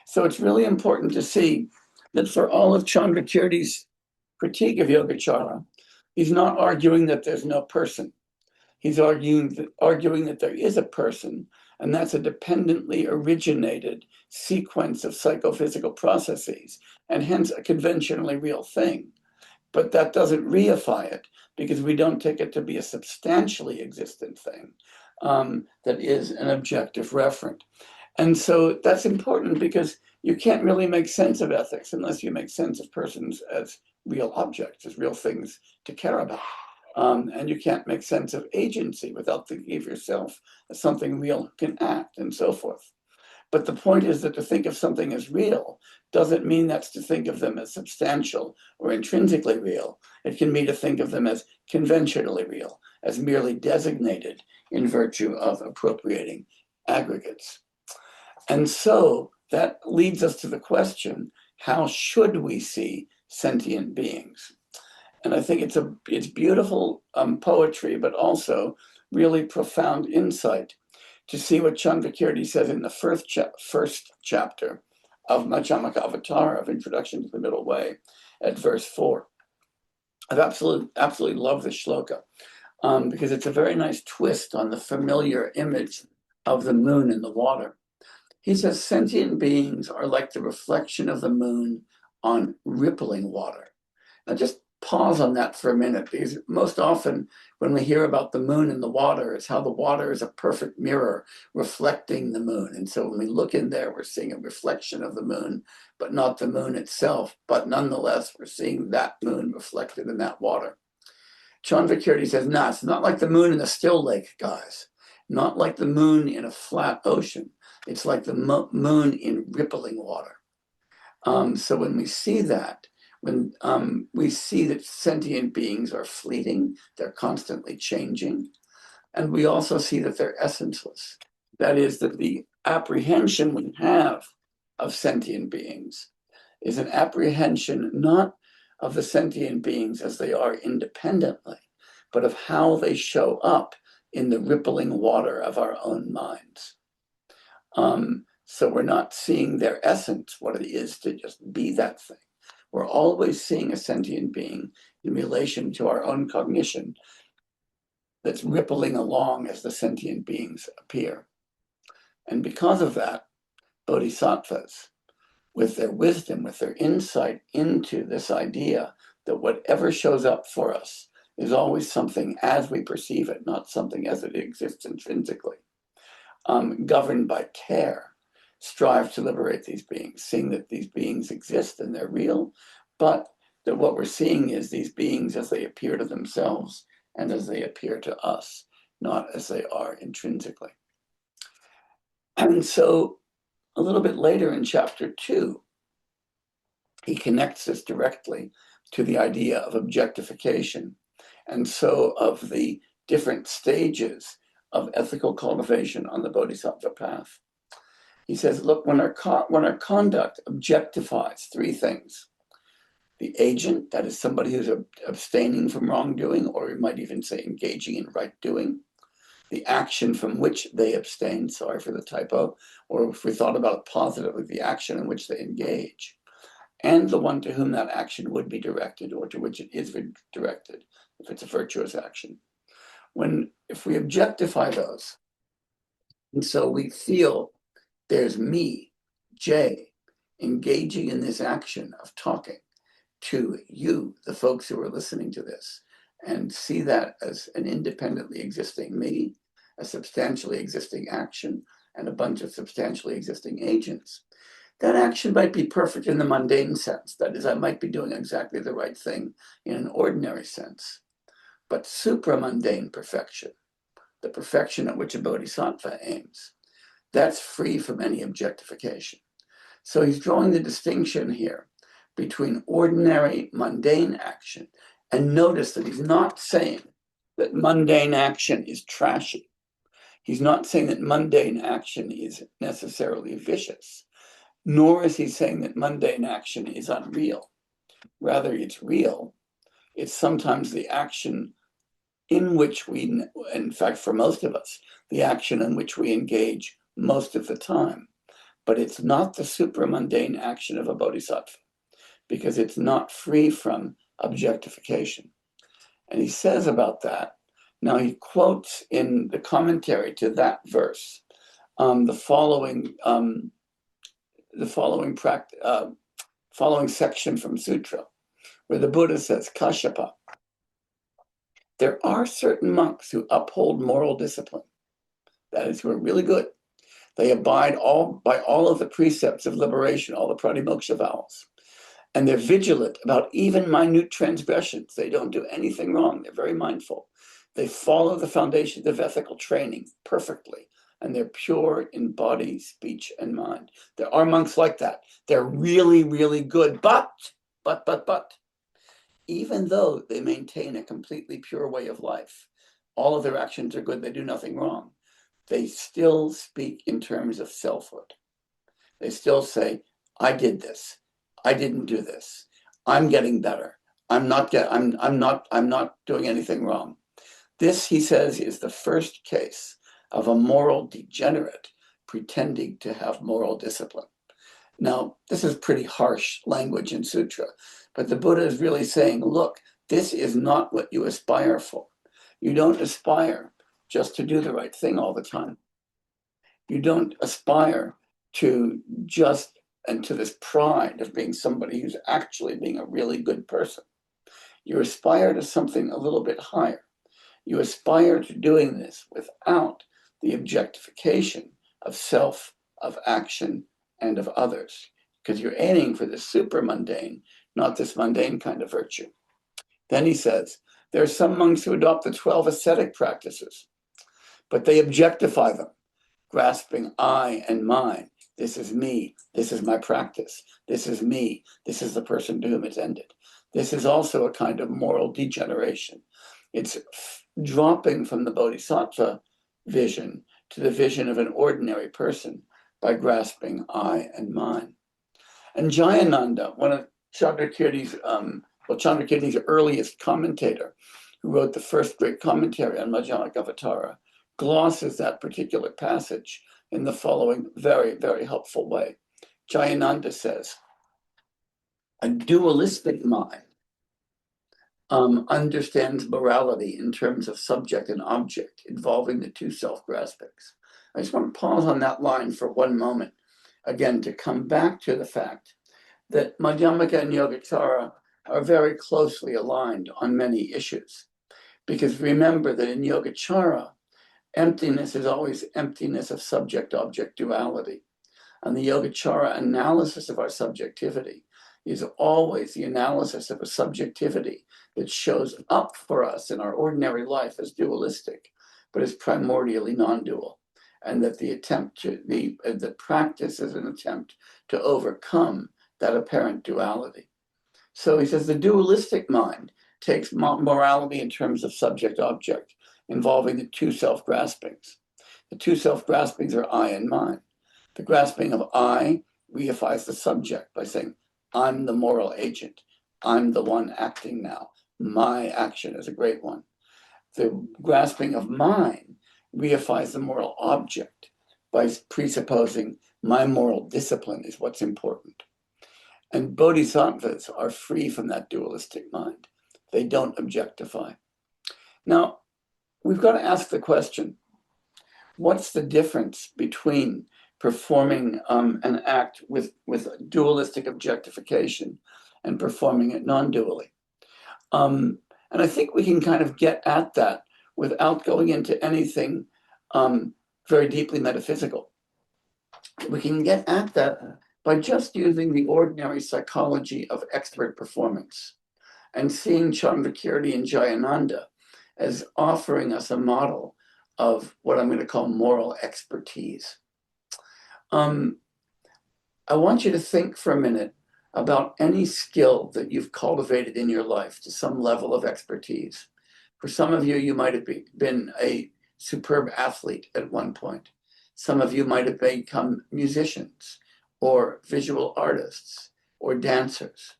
So it's really important to see that for all of Candrakirti's critique of Yogachara, he's not arguing that there's no person. He's arguing that there is a person, and that's a dependently originated sequence of psychophysical processes, and hence a conventionally real thing. But that doesn't reify it, because we don't take it to be a substantially existent thing that is an objective referent. And so that's important, because you can't really make sense of ethics unless you make sense of persons as real objects, as real things to care about. And you can't make sense of agency without thinking of yourself as something real can act, and so forth. But the point is that to think of something as real doesn't mean that's to think of them as substantial or intrinsically real. It can mean to think of them as conventionally real, as merely designated in virtue of appropriating aggregates. And so that leads us to the question, how should we see sentient beings? And I think it's beautiful poetry, but also really profound insight to see what Chandrakirti says in the first chapter of Madhyamaka Avatar, of Introduction to the Middle Way, at verse 4. I've absolutely love this shloka because it's a very nice twist on the familiar image of the moon in the water. He says, sentient beings are like the reflection of the moon on rippling water. Now just pause on that for a minute, because most often when we hear about the moon and the water, it's how the water is a perfect mirror reflecting the moon. And so when we look in there, we're seeing a reflection of the moon, but not the moon itself. But nonetheless, we're seeing that moon reflected in that water. Chandrakirti says, no, it's not like the moon in a still lake, guys. Not like the moon in a flat ocean. It's like the moon in rippling water. So when we see that, when we see that sentient beings are fleeting, they're constantly changing, and we also see that they're essenceless. That is, that the apprehension we have of sentient beings is an apprehension not of the sentient beings as they are independently, but of how they show up in the rippling water of our own minds. So we're not seeing their essence, what it is to just be that thing. We're always seeing a sentient being in relation to our own cognition that's rippling along as the sentient beings appear. And because of that, bodhisattvas, with their wisdom, with their insight into this idea that whatever shows up for us is always something as we perceive it, not something as it exists intrinsically, governed by care, strive to liberate these beings, seeing that these beings exist and they're real, but that what we're seeing is these beings as they appear to themselves and as they appear to us, not as they are intrinsically. And so a little bit later in chapter 2, he connects this directly to the idea of objectification, and so of the different stages of ethical cultivation on the bodhisattva path. He says, look, when our conduct objectifies three things: the agent, that is somebody who's abstaining from wrongdoing, or we might even say engaging in right doing; the action from which they abstain, sorry for the typo, or if we thought about it positively, the action in which they engage; and the one to whom that action would be directed, or to which it is directed, if it's a virtuous action. If we objectify those, and so we feel there's me, Jay, engaging in this action of talking to you, the folks who are listening to this, and see that as an independently existing me, a substantially existing action, and a bunch of substantially existing agents. That action might be perfect in the mundane sense. That is, I might be doing exactly the right thing in an ordinary sense. But supramundane perfection, the perfection at which a bodhisattva aims, that's free from any objectification. So he's drawing the distinction here between ordinary mundane action. And notice that he's not saying that mundane action is trashy. He's not saying that mundane action is necessarily vicious, nor is he saying that mundane action is unreal. Rather, it's real. It's sometimes the action in which we, in fact, for most of us, the action in which we engage most of the time. But it's not the supramundane action of a bodhisattva, because it's not free from objectification. And he says about that, now he quotes in the commentary to that verse the following section from Sutra, where the Buddha says, Kashyapa, there are certain monks who uphold moral discipline. That is, who are really good. They abide by all of the precepts of liberation, all the pratimoksha vows. And they're vigilant about even minute transgressions. They don't do anything wrong. They're very mindful. They follow the foundations of ethical training perfectly. And they're pure in body, speech, and mind. There are monks like that. They're really, really good. But, even though they maintain a completely pure way of life, all of their actions are good, they do nothing wrong, they still speak in terms of selfhood. They still say, I did this. I didn't do this. I'm getting better. I'm not doing anything wrong. This, he says, is the first case of a moral degenerate pretending to have moral discipline. Now, this is pretty harsh language in Sutra, but the Buddha is really saying, look, this is not what you aspire for. You don't aspire just to do the right thing all the time. You don't aspire to just, and to this pride of being somebody who's actually being a really good person. You aspire to something a little bit higher. You aspire to doing this without the objectification of self, of action, and of others, because you're aiming for the supramundane, not this mundane kind of virtue. Then he says, there are some monks who adopt the 12 ascetic practices, but they objectify them, grasping I and mine. This is me. This is my practice. This is me. This is the person to whom it's ended. This is also a kind of moral degeneration. It's dropping from the bodhisattva vision to the vision of an ordinary person by grasping I and mine. And Jayananda, one of Candrakirti's earliest commentator, who wrote the first great commentary on Madhyamaka, glosses that particular passage in the following very, very helpful way. Jayananda says, a dualistic mind understands morality in terms of subject and object, involving the two self-graspings. I just want to pause on that line for one moment, again, to come back to the fact that Madhyamaka and Yogachara are very closely aligned on many issues. Because remember that in Yogachara, emptiness is always emptiness of subject-object duality. And the Yogachara analysis of our subjectivity is always the analysis of a subjectivity that shows up for us in our ordinary life as dualistic, but is primordially non-dual. And that the practice is an attempt to overcome that apparent duality. So he says the dualistic mind takes morality in terms of subject-object, involving the two self-graspings. The two self-graspings are I and mine. The grasping of I reifies the subject by saying, I'm the moral agent. I'm the one acting now. My action is a great one. The grasping of mine reifies the moral object by presupposing my moral discipline is what's important. And bodhisattvas are free from that dualistic mind. They don't objectify. Now, we've got to ask the question, what's the difference between performing an act with dualistic objectification and performing it non-dually? And I think we can kind of get at that without going into anything very deeply metaphysical. We can get at that by just using the ordinary psychology of expert performance and seeing Candrakirti and Jayananda as offering us a model of what I'm going to call moral expertise. I want you to think for a minute about any skill that you've cultivated in your life to some level of expertise. For some of you, you might have been a superb athlete at one point. Some of you might have become musicians or visual artists or dancers.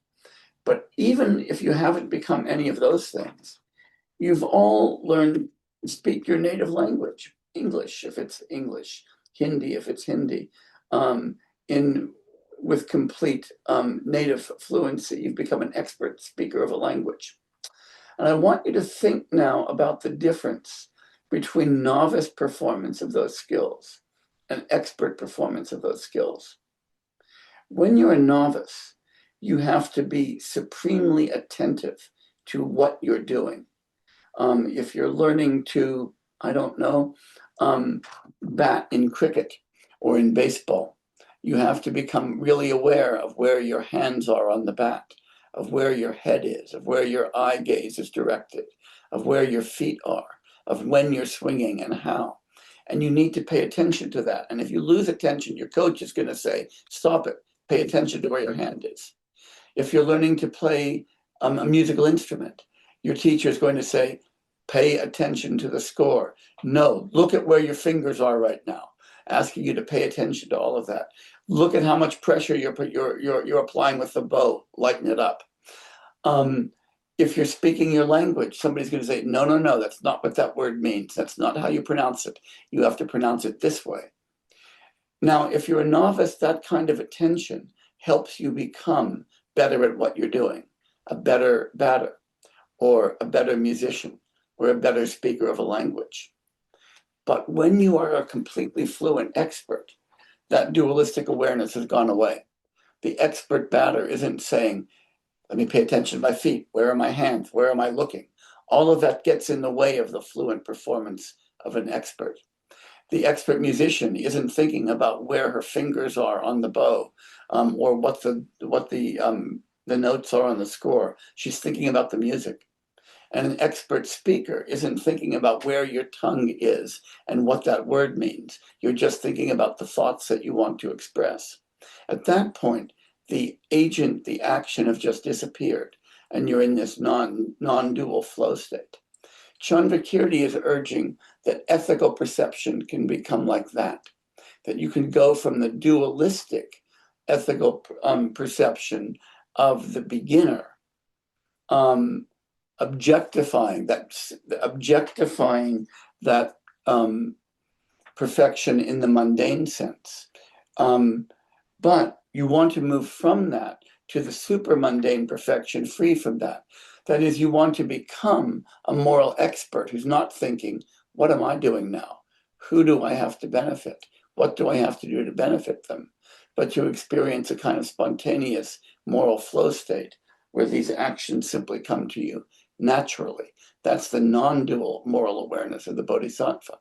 But even if you haven't become any of those things, you've all learned to speak your native language, English if it's English, Hindi if it's Hindi, with complete native fluency. You've become an expert speaker of a language. And I want you to think now about the difference between novice performance of those skills and expert performance of those skills. When you're a novice, you have to be supremely attentive to what you're doing. If you're learning to, I don't know, bat in cricket or in baseball, you have to become really aware of where your hands are on the bat, of where your head is, of where your eye gaze is directed, of where your feet are, of when you're swinging and how. And you need to pay attention to that. And if you lose attention, your coach is going to say, stop it, pay attention to where your hand is. If you're learning to play a musical instrument, your teacher is going to say, pay attention to the score. No, look at where your fingers are right now, asking you to pay attention to all of that. Look at how much pressure you're applying with the bow, lighten it up. If you're speaking your language, somebody's going to say, no, that's not what that word means. That's not how you pronounce it. You have to pronounce it this way. Now, if you're a novice, that kind of attention helps you become better at what you're doing, a better batter, or a better musician, or a better speaker of a language. But when you are a completely fluent expert, that dualistic awareness has gone away. The expert batter isn't saying, let me pay attention to my feet. Where are my hands? Where am I looking? All of that gets in the way of the fluent performance of an expert. The expert musician isn't thinking about where her fingers are on the bow, or what the notes are on the score. She's thinking about the music. And an expert speaker isn't thinking about where your tongue is and what that word means. You're just thinking about the thoughts that you want to express. At that point, the agent, the action have just disappeared, and you're in this non-dual flow state. Candrakirti is urging that ethical perception can become like that you can go from the dualistic ethical perception of the beginner, objectifying that perfection in the mundane sense. But you want to move from that to the super mundane perfection free from that. That is, you want to become a moral expert who's not thinking, what am I doing now? Who do I have to benefit? What do I have to do to benefit them? But to experience a kind of spontaneous moral flow state where these actions simply come to you naturally. That's the non-dual moral awareness of the Bodhisattva.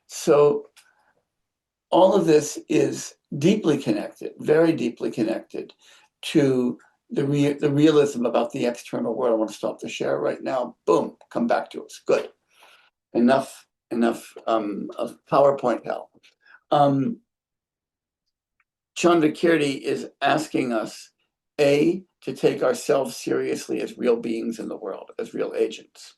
So all of this is deeply connected, very deeply connected to the realism about the external world. I want to stop the share right now. Boom, come back to us. Good. Enough of PowerPoint hell. Chandrakirti is asking us, A, to take ourselves seriously as real beings in the world, as real agents.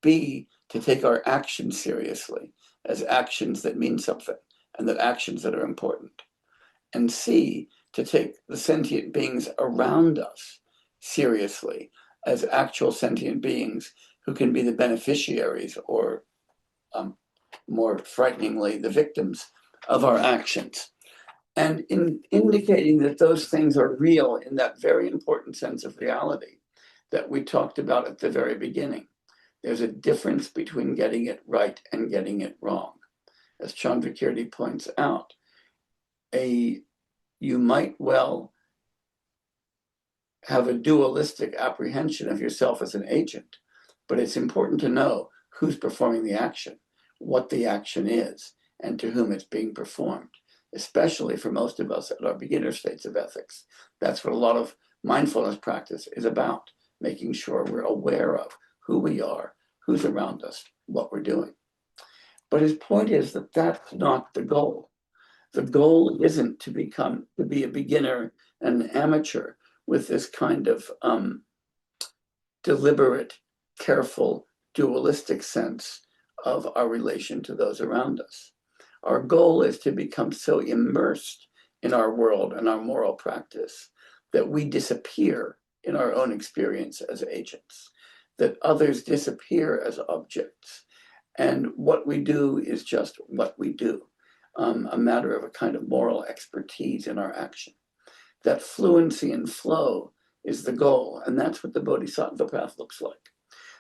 B, to take our actions seriously as actions that mean something and that actions that are important. And C, to take the sentient beings around us seriously as actual sentient beings who can be the beneficiaries or, more frighteningly, the victims of our actions. And in indicating that those things are real in that very important sense of reality that we talked about at the very beginning, there's a difference between getting it right and getting it wrong. As Chandrakirti points out, you might well have a dualistic apprehension of yourself as an agent, but it's important to know who's performing the action, what the action is, and to whom it's being performed, especially for most of us at our beginner states of ethics. That's what a lot of mindfulness practice is about, making sure we're aware of who we are, who's around us, what we're doing. But his point is that that's not the goal. The goal isn't to be a beginner and an amateur with this kind of deliberate, careful, dualistic sense of our relation to those around us. Our goal is to become so immersed in our world and our moral practice that we disappear in our own experience as agents, that others disappear as objects. And what we do is just what we do, a matter of a kind of moral expertise in our action. That fluency and flow is the goal, and that's what the Bodhisattva path looks like.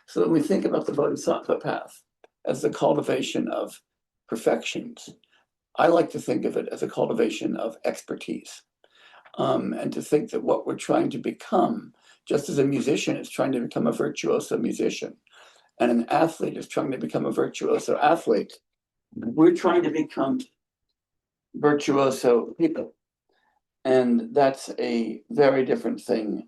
So when we think about the Bodhisattva path as the cultivation of perfections, I like to think of it as a cultivation of expertise, and to think that what we're trying to become, just as a musician is trying to become a virtuoso musician, and an athlete is trying to become a virtuoso athlete, we're trying to become virtuoso people. And that's a very different thing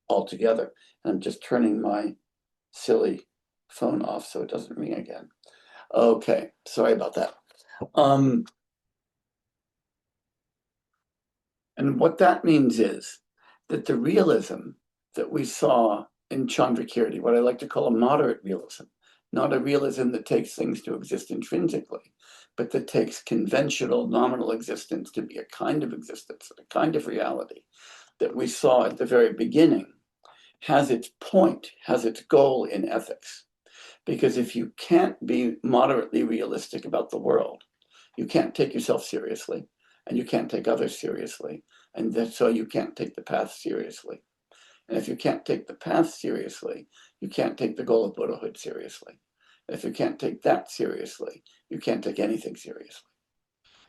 altogether. And I'm just turning my silly phone off so it doesn't ring again. Okay, sorry about that. And what that means is that the realism that we saw in Candrakirti, what I like to call a moderate realism, not a realism that takes things to exist intrinsically, but that takes conventional nominal existence to be a kind of existence, a kind of reality that we saw at the very beginning, has its point, has its goal in ethics. Because if you can't be moderately realistic about the world, you can't take yourself seriously, and you can't take others seriously, and so you can't take the path seriously. And if you can't take the path seriously, you can't take the goal of Buddhahood seriously. If you can't take that seriously, you can't take anything seriously.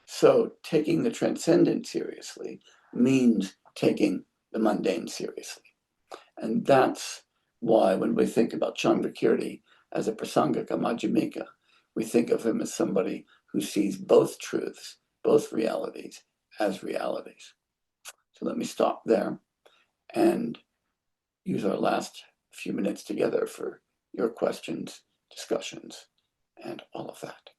So taking the transcendent seriously means taking the mundane seriously. And that's why when we think about Candrakirti as a Prasangika Madhyamaka, we think of him as somebody who sees both truths, both realities, as realities. So let me stop there and use our last few minutes together for your questions, discussions, and all of that.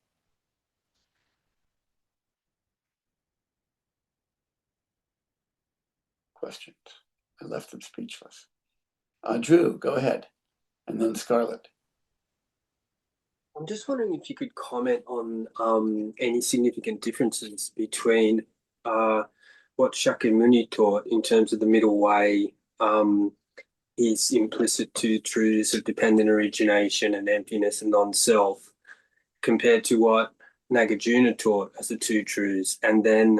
Questions? I left them speechless. Drew, go ahead, and then Scarlett. I'm just wondering if you could comment on any significant differences between what Shakyamuni taught in terms of the middle way, his implicit two truths of dependent origination and emptiness and non-self, compared to what Nagarjuna taught as the two truths, and then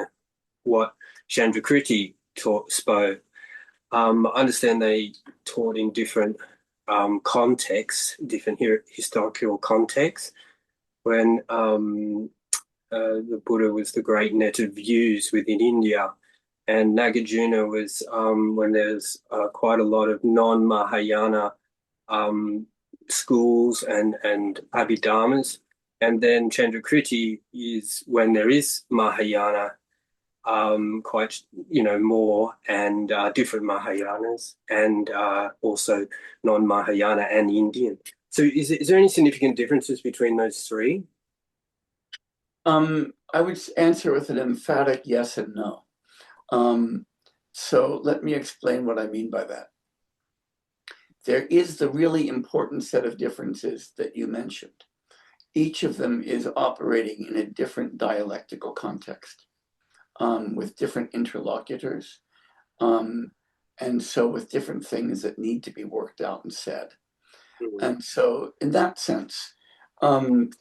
what Candrakirti spoke. I understand they taught in different contexts, different historical contexts. When the Buddha was the great net of views within India, and Nagarjuna was when there's quite a lot of non-Mahayana schools and Abhidharmas, and then Candrakirti is when there is Mahayana, quite more, and different Mahayanas, and also non-Mahayana and Indian. So is there any significant differences between those three? I would answer with an emphatic yes and no. So let me explain what I mean by that. There is the really important set of differences that you mentioned. Each of them is operating in a different dialectical context, with different interlocutors, and so with different things that need to be worked out and said. Mm-hmm. And so in that sense, and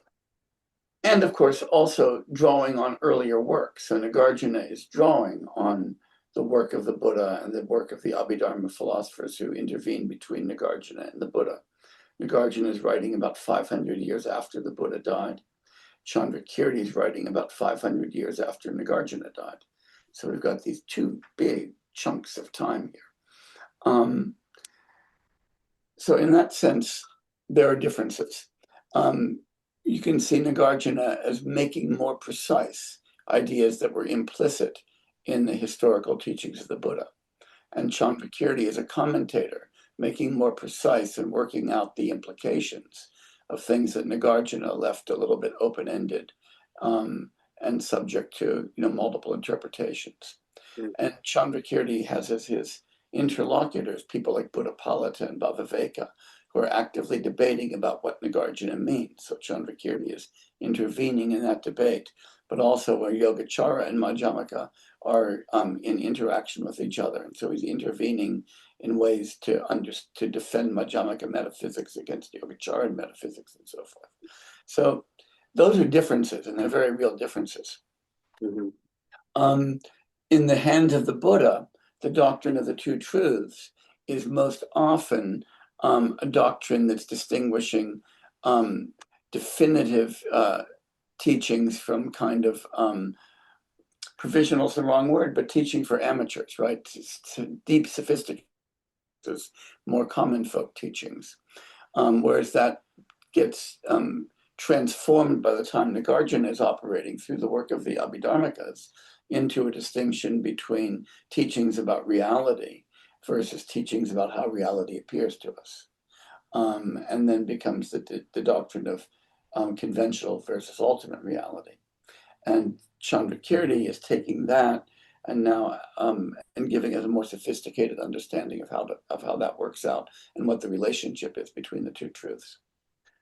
of course also drawing on earlier work. So Nagarjuna is drawing on the work of the Buddha and the work of the Abhidharma philosophers who intervened between Nagarjuna and the Buddha. Nagarjuna is writing about 500 years after the Buddha died. Candrakirti is writing about 500 years after Nagarjuna died. So we've got these two big chunks of time here. So in that sense, there are differences. You can see Nagarjuna as making more precise ideas that were implicit in the historical teachings of the Buddha. And Candrakirti is a commentator, making more precise and working out the implications of things that Nagarjuna left a little bit open-ended, and subject to multiple interpretations. And Candrakirti has as his interlocutors people like Buddhapalata and Bhavaveka, who are actively debating about what Nagarjuna means. So Candrakirti is intervening in that debate, but also where Yogācāra and Madhyamaka are in interaction with each other. And so he's intervening in ways to defend Madhyamaka metaphysics against Yogācāra metaphysics and so forth. So those are differences, and they're very real differences. In the hands of the Buddha, the doctrine of the two truths is most often a doctrine that's distinguishing definitive teachings from kind of provisional is the wrong word, but teaching for amateurs, right? Deep, sophisticated, more common folk teachings, whereas that gets transformed by the time Nagarjuna is operating through the work of the Abhidharmakas into a distinction between teachings about reality versus teachings about how reality appears to us, and then becomes the doctrine of conventional versus ultimate reality. And Candrakirti is taking that and now and giving us a more sophisticated understanding of how that works out and what the relationship is between the two truths.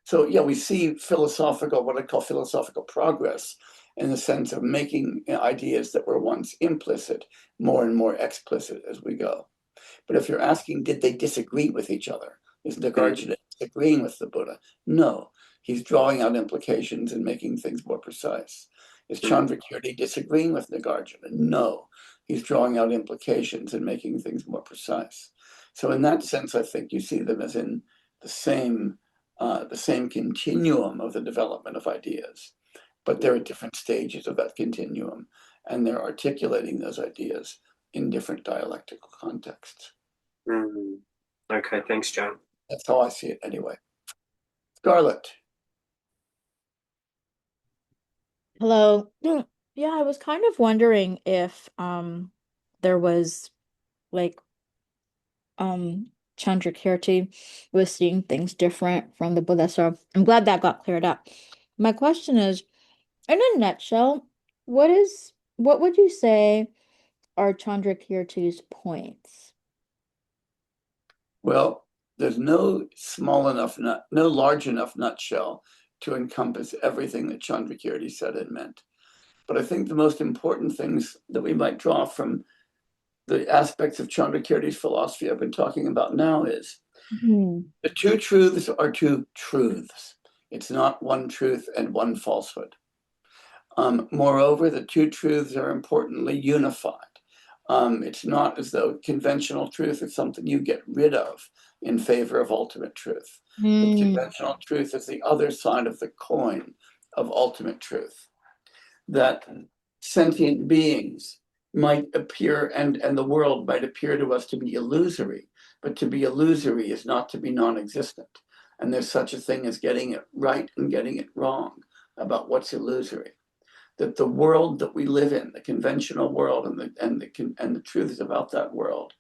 So yeah, we see what I call philosophical progress in the sense of making ideas that were once implicit more and more explicit as we go. But if you're asking, did they disagree with each other? Is Nagarjuna disagreeing with the Buddha? No, he's drawing out implications and making things more precise. Is Candrakirti disagreeing with Nagarjuna? No, he's drawing out implications and making things more precise. So in that sense, I think you see them as in the same continuum of the development of ideas, but they're at different stages of that continuum, and they're articulating those ideas in different dialectical contexts. Okay, thanks, John. That's how I see it anyway. Scarlett. Hello. Yeah, I was kind of wondering if there was like Candrakirti was seeing things different from the Buddha. So I'm glad that got cleared up. My question is, in a nutshell, what would you say are Candrakirti's points? Well, there's no large enough nutshell to encompass everything that Candrakirti said and meant. But I think the most important things that we might draw from the aspects of Candrakirti's philosophy I've been talking about now is the two truths are two truths. It's not one truth and one falsehood. Moreover, the two truths are importantly unified. It's not as though conventional truth is something you get rid of in favor of ultimate truth. The conventional truth is the other side of the coin of ultimate truth. That sentient beings might appear and the world might appear to us to be illusory, but to be illusory is not to be non-existent. And there's such a thing as getting it right and getting it wrong about what's illusory. That the world that we live in, the conventional world and the truths about that world,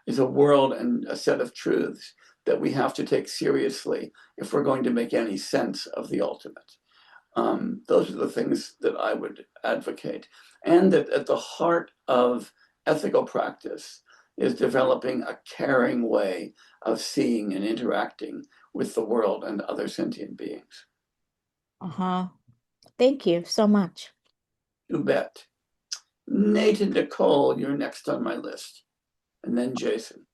is a world and a set of truths that we have to take seriously if we're going to make any sense of the ultimate. Those are the things that I would advocate. And that at the heart of ethical practice is developing a caring way of seeing and interacting with the world and other sentient beings. Thank you so much. You bet. Nate and Nicole, you're next on my list. And then Jason.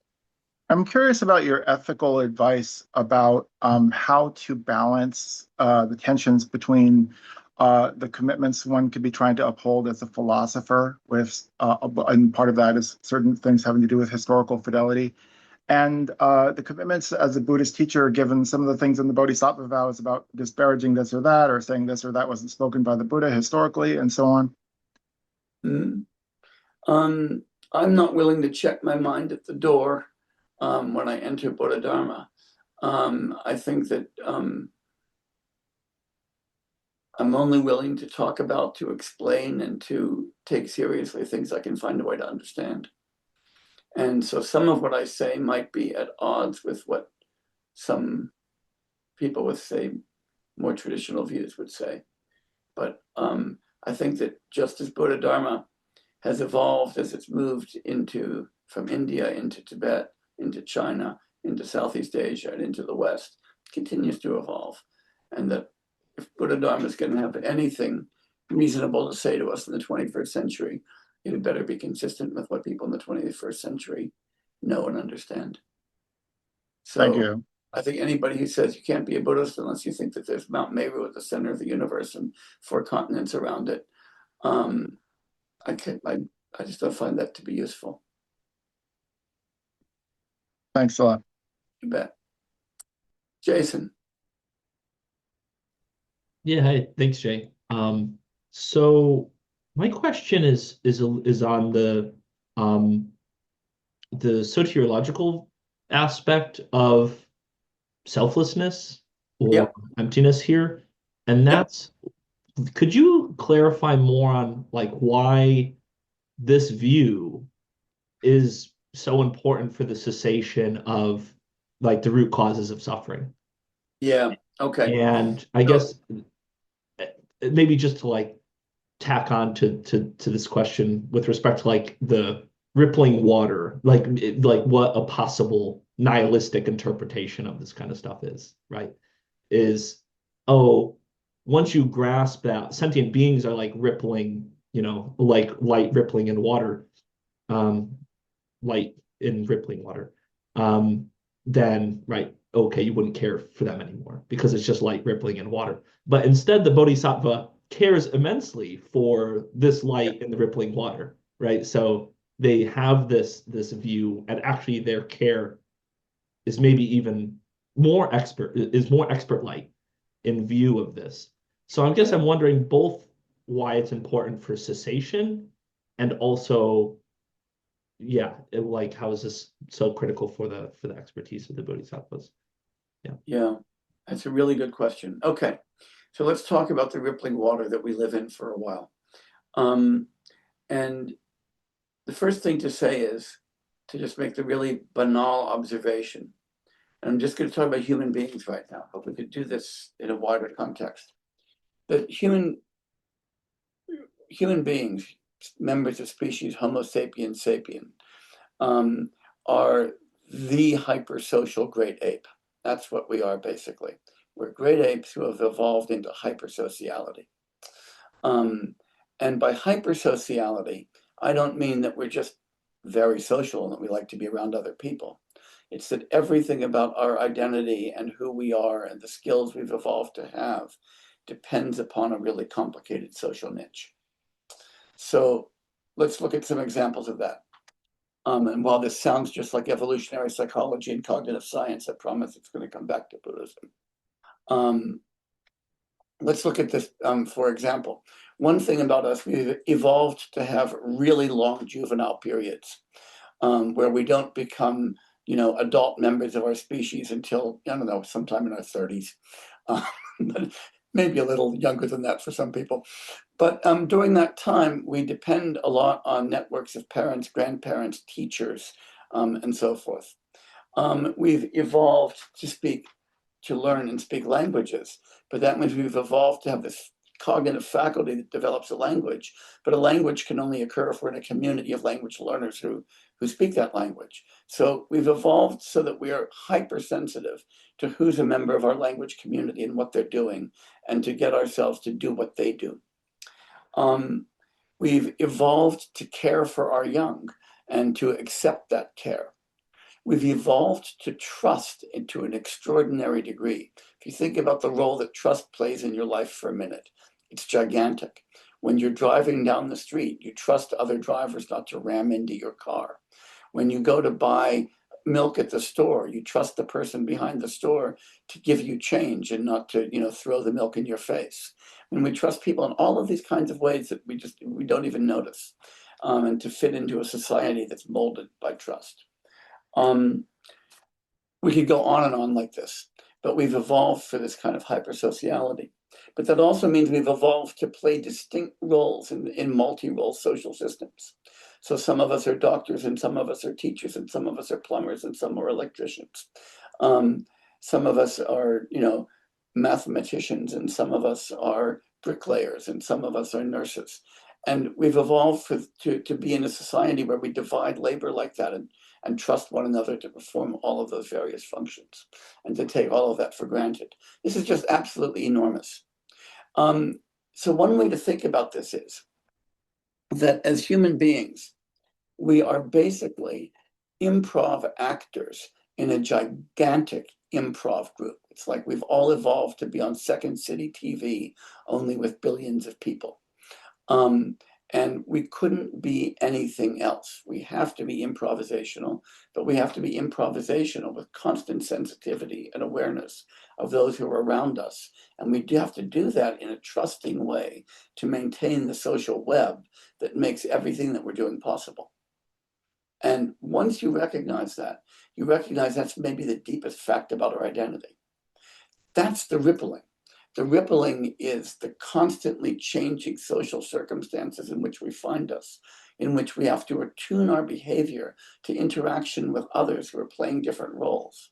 I'm curious about your ethical advice about how to balance the tensions between the commitments one could be trying to uphold as a philosopher with, and part of that is certain things having to do with historical fidelity, and the commitments as a Buddhist teacher, given some of the things in the Bodhisattva vows about disparaging this or that, or saying this or that wasn't spoken by the Buddha historically, and so on. I'm not willing to check my mind at the door when I enter Buddha Dharma. I think that I'm only willing to talk about, to explain, and to take seriously things I can find a way to understand. And so some of what I say might be at odds with what some people with, say, more traditional views would say. But I think that just as Buddha Dharma has evolved as it's moved from India into Tibet, into China, into Southeast Asia, and into the West, continues to evolve. And that if Buddha Dharma is going to have anything reasonable to say to us in the 21st century, it had better be consistent with what people in the 21st century know and understand. So Thank you. I think anybody who says you can't be a Buddhist unless you think that there's Mount Meru at the center of the universe and 4 continents around it, I just don't find that to be useful. Thanks a lot. You bet. Jason. Yeah, hey, thanks, Jay. So my question is on the soteriological aspect of selflessness or Yep. emptiness here, and that's could you clarify more on like why this view is so important for the cessation of like the root causes of suffering? Yeah. Okay. And I guess maybe just to like tack on to this question with respect to like the rippling water, like what a possible nihilistic interpretation of this kind of stuff is, right? Is, oh, once you grasp that sentient beings are like rippling, like light rippling in water, light in rippling water, then, right, okay, you wouldn't care for them anymore because it's just light rippling in water. But instead, the bodhisattva cares immensely for this light in the rippling water, right? So they have this view, and actually their care is maybe even more expert light in view of this. So I guess I'm wondering both why it's important for cessation and also, like how is this so critical for the expertise of the bodhisattvas? Yeah, that's a really good question. Okay, so let's talk about the rippling water that we live in for a while. And the first thing to say is to just make the really banal observation. And I'm just going to talk about human beings right now. Hope we could do this in a wider context. That human beings, members of species Homo sapiens sapien, are the hypersocial great ape. That's what we are, basically. We're great apes who have evolved into hypersociality. And by hypersociality, I don't mean that we're just very social and that we like to be around other people. It's that everything about our identity and who we are and the skills we've evolved to have depends upon a really complicated social niche. So let's look at some examples of that. And while this sounds just like evolutionary psychology and cognitive science, I promise it's going to come back to Buddhism. Let's look at this, for example. One thing about us, we've evolved to have really long juvenile periods where we don't become, adult members of our species until, I don't know, sometime in our 30s. But maybe a little younger than that for some people. But during that time, we depend a lot on networks of parents, grandparents, teachers, and so forth. We've evolved to learn and speak languages, but that means we've evolved to have this cognitive faculty that develops a language, but a language can only occur if we're in a community of language learners who speak that language. So we've evolved so that we are hypersensitive to who's a member of our language community and what they're doing, and to get ourselves to do what they do. We've evolved to care for our young and to accept that care. We've evolved to trust to an extraordinary degree. If you think about the role that trust plays in your life for a minute, it's gigantic. When you're driving down the street, you trust other drivers not to ram into your car. When you go to buy milk at the store, you trust the person behind the store to give you change and not to, throw the milk in your face. And we trust people in all of these kinds of ways that we don't even notice, and to fit into a society that's molded by trust. We could go on and on like this, but we've evolved for this kind of hypersociality. But that also means we've evolved to play distinct roles in multi-role social systems. So some of us are doctors, and some of us are teachers, and some of us are plumbers, and some are electricians. Some of us are, mathematicians, and some of us are bricklayers and some of us are nurses. And we've evolved to be in a society where we divide labor like that and trust one another to perform all of those various functions and to take all of that for granted. This is just absolutely enormous. So one way to think about this is that as human beings, we are basically improv actors in a gigantic improv group. It's like we've all evolved to be on Second City TV, only with billions of people. And we couldn't be anything else. We have to be improvisational, but we have to be improvisational with constant sensitivity and awareness of those who are around us. And we do have to do that in a trusting way to maintain the social web that makes everything that we're doing possible. And once you recognize that, you recognize that's maybe the deepest fact about our identity. That's the rippling. The rippling is the constantly changing social circumstances in which we find us, in which we have to attune our behavior to interaction with others who are playing different roles.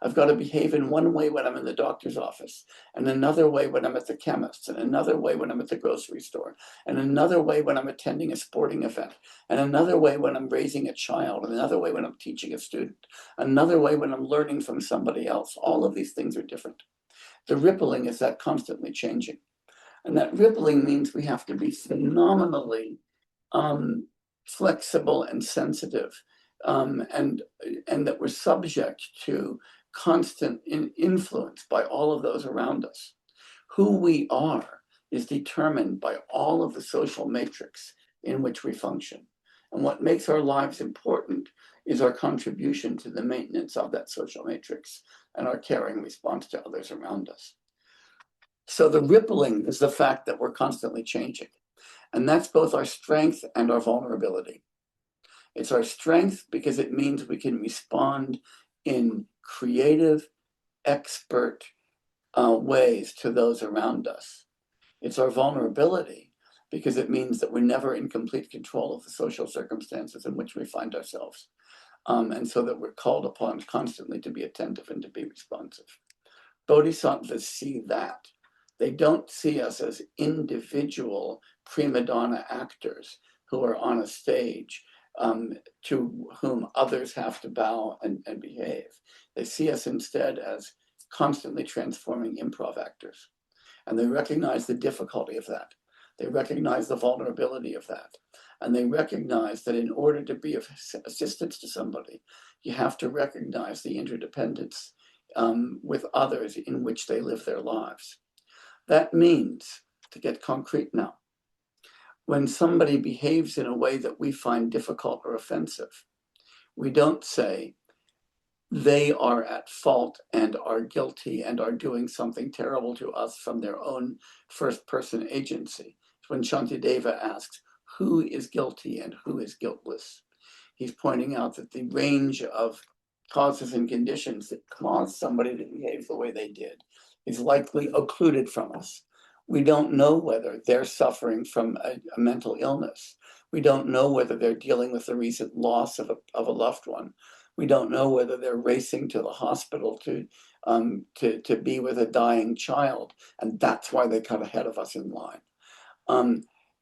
I've got to behave in one way when I'm in the doctor's office, and another way when I'm at the chemist's, and another way when I'm at the grocery store, and another way when I'm attending a sporting event, and another way when I'm raising a child, and another way when I'm teaching a student, another way when I'm learning from somebody else. All of these things are different. The rippling is that constantly changing. And that rippling means we have to be phenomenally flexible and sensitive, and that we're subject to constant influence by all of those around us. Who we are is determined by all of the social matrix in which we function. And what makes our lives important is our contribution to the maintenance of that social matrix and our caring response to others around us. So the rippling is the fact that we're constantly changing. And that's both our strength and our vulnerability. It's our strength because it means we can respond in creative, expert ways to those around us. It's our vulnerability because it means that we're never in complete control of the social circumstances in which we find ourselves. And so that we're called upon constantly to be attentive and to be responsive. Bodhisattvas see that. They don't see us as individual prima donna actors who are on a stage to whom others have to bow and behave. They see us instead as constantly transforming improv actors. And they recognize the difficulty of that. They recognize the vulnerability of that. And they recognize that in order to be of assistance to somebody, you have to recognize the interdependence with others in which they live their lives. That means, to get concrete now, when somebody behaves in a way that we find difficult or offensive, we don't say they are at fault and are guilty and are doing something terrible to us from their own first-person agency. When Shantideva asks, who is guilty and who is guiltless? He's pointing out that the range of causes and conditions that cause somebody to behave the way they did is likely occluded from us. We don't know whether they're suffering from a mental illness. We don't know whether they're dealing with the recent loss of a loved one. We don't know whether they're racing to the hospital to be with a dying child, and that's why they cut ahead of us in line.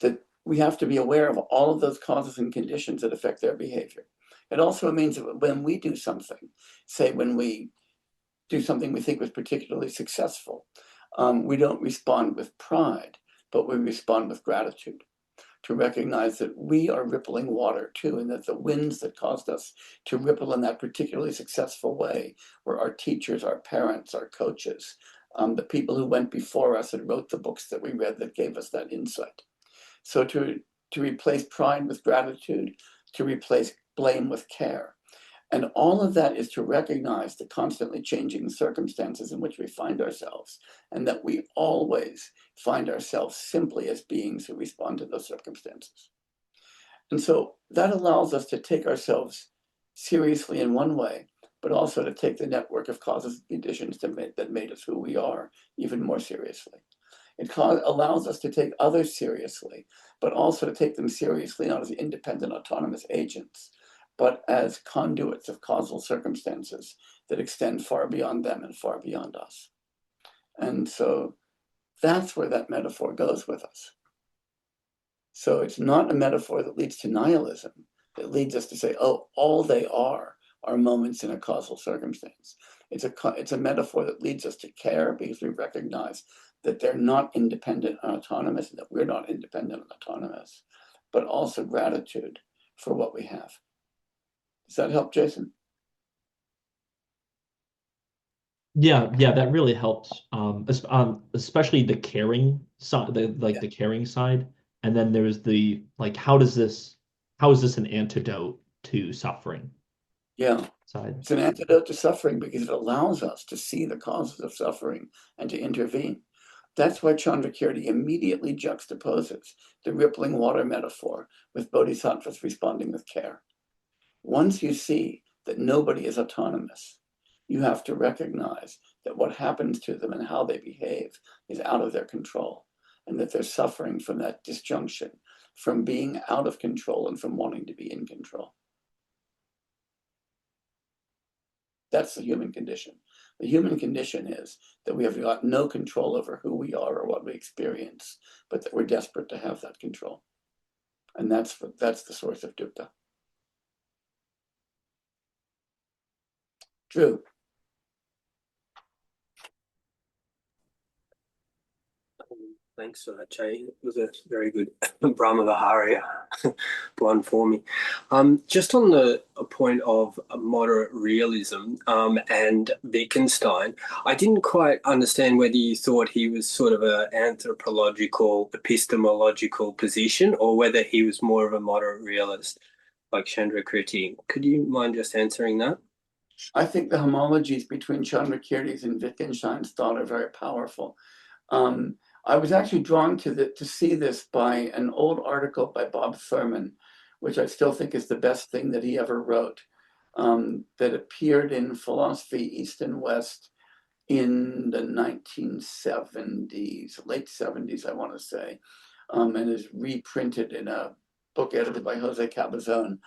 That we have to be aware of all of those causes and conditions that affect their behavior. It also means that when we do something, say when we do something we think was particularly successful, we don't respond with pride, but we respond with gratitude, to recognize that we are rippling water too, and that the winds that caused us to ripple in that particularly successful way were our teachers, our parents, our coaches, the people who went before us and wrote the books that we read that gave us that insight. So to replace pride with gratitude, to replace blame with care. And all of that is to recognize the constantly changing circumstances in which we find ourselves, and that we always find ourselves simply as beings who respond to those circumstances. And so that allows us to take ourselves seriously in one way, but also to take the network of causes and conditions that made us who we are even more seriously. It allows us to take others seriously, but also to take them seriously not as independent, autonomous agents, but as conduits of causal circumstances that extend far beyond them and far beyond us. And so That's where that metaphor goes with us. So it's not a metaphor that leads to nihilism. It leads us to say, oh, all they are moments in a causal circumstance. It's a metaphor that leads us to care because we recognize that they're not independent and autonomous, and that we're not independent and autonomous, but also gratitude for what we have. Does that help, Jason? Yeah, that really helps. Especially the caring side, the caring side, and then there's the like, how is this an antidote to suffering? Yeah, Side. it's an antidote to suffering because it allows us to see the causes of suffering and to intervene. That's why Candrakirti immediately juxtaposes the rippling water metaphor with bodhisattvas responding with care. Once you see that nobody is autonomous, you have to recognize that what happens to them and how they behave is out of their control, and that they're suffering from that disjunction, from being out of control and from wanting to be in control. That's the human condition. The human condition is that we have got no control over who we are or what we experience, but that we're desperate to have that control. And that's the source of dukkha. Drew. Thanks for that, Jay. It was a very good Brahma Viharia one for me. Just on the point of moderate realism and Wittgenstein, I didn't quite understand whether you thought he was sort of an anthropological, epistemological position, or whether he was more of a moderate realist like Candrakirti. Could you mind just answering that? I think the homologies between Candrakirti's and Wittgenstein's thought are very powerful. I was actually drawn to see this by an old article by Bob Thurman, which I still think is the best thing that he ever wrote, that appeared in Philosophy East and West in the 1970s, late 70s, I want to say, and is reprinted in a book edited by Jose Cabazon.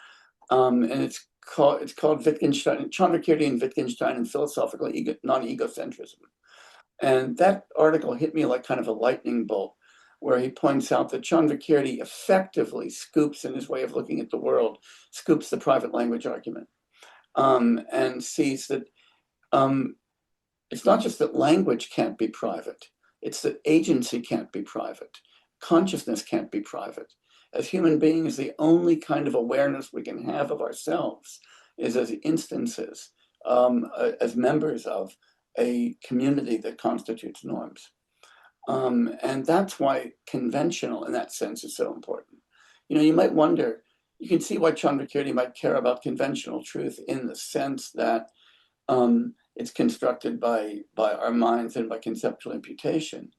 And it's called Wittgenstein, Candrakirti and Wittgenstein and Philosophical Non-Egocentrism. And that article hit me like kind of a lightning bolt, where he points out that Candrakirti effectively scoops, in his way of looking at the world, scoops the private language argument, and sees that it's not just that language can't be private, it's that agency can't be private, consciousness can't be private. As human beings, the only kind of awareness we can have of ourselves is as instances, as members of a community that constitutes norms. And that's why conventional in that sense is so important. You might wonder, you can see why Candrakirti might care about conventional truth in the sense that it's constructed by our minds and by conceptual imputation.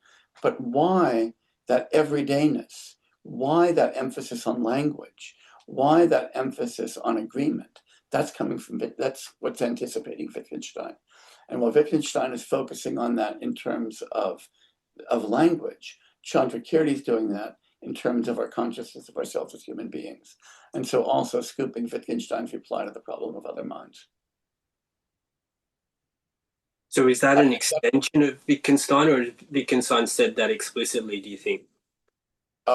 But why that everydayness? Why that emphasis on language? Why that emphasis on agreement? That's what's anticipating Wittgenstein. And while Wittgenstein is focusing on that in terms of language, Candrakirti is doing that in terms of our consciousness of ourselves as human beings. And so also scooping Wittgenstein's reply to the problem of other minds. So is that an extension of Wittgenstein, or Wittgenstein said that explicitly, do you think?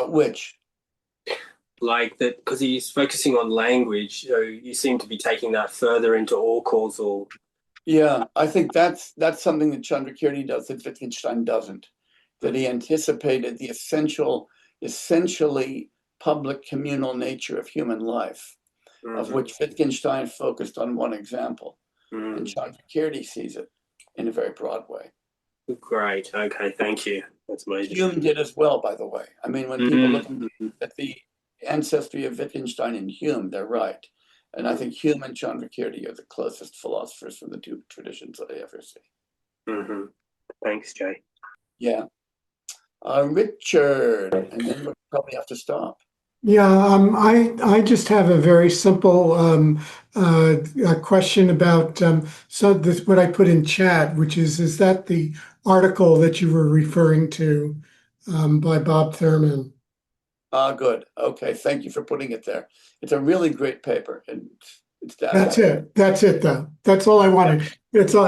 Which? Like that, because he's focusing on language, so you seem to be taking that further into all causal. Yeah, I think that's something that Candrakirti does that Wittgenstein doesn't. That he anticipated the essentially public communal nature of human life, of which Wittgenstein focused on one example. And Candrakirti sees it in a very broad way. Great. Okay, thank you. That's amazing. Hume did as well, by the way. I mean, when people look at the ancestry of Wittgenstein and Hume, they're right. And I think Hume and Candrakirti are the closest philosophers from the two traditions that I ever see. Thanks, Jay. Yeah. Richard, and then we'll probably have to stop. Yeah, I just have a very simple question about what I put in chat, which is that the article that you were referring to by Bob Thurman? Good. Okay, thank you for putting it there. It's a really great paper, and it's that. That's it, though. That's all I wanted. It's all.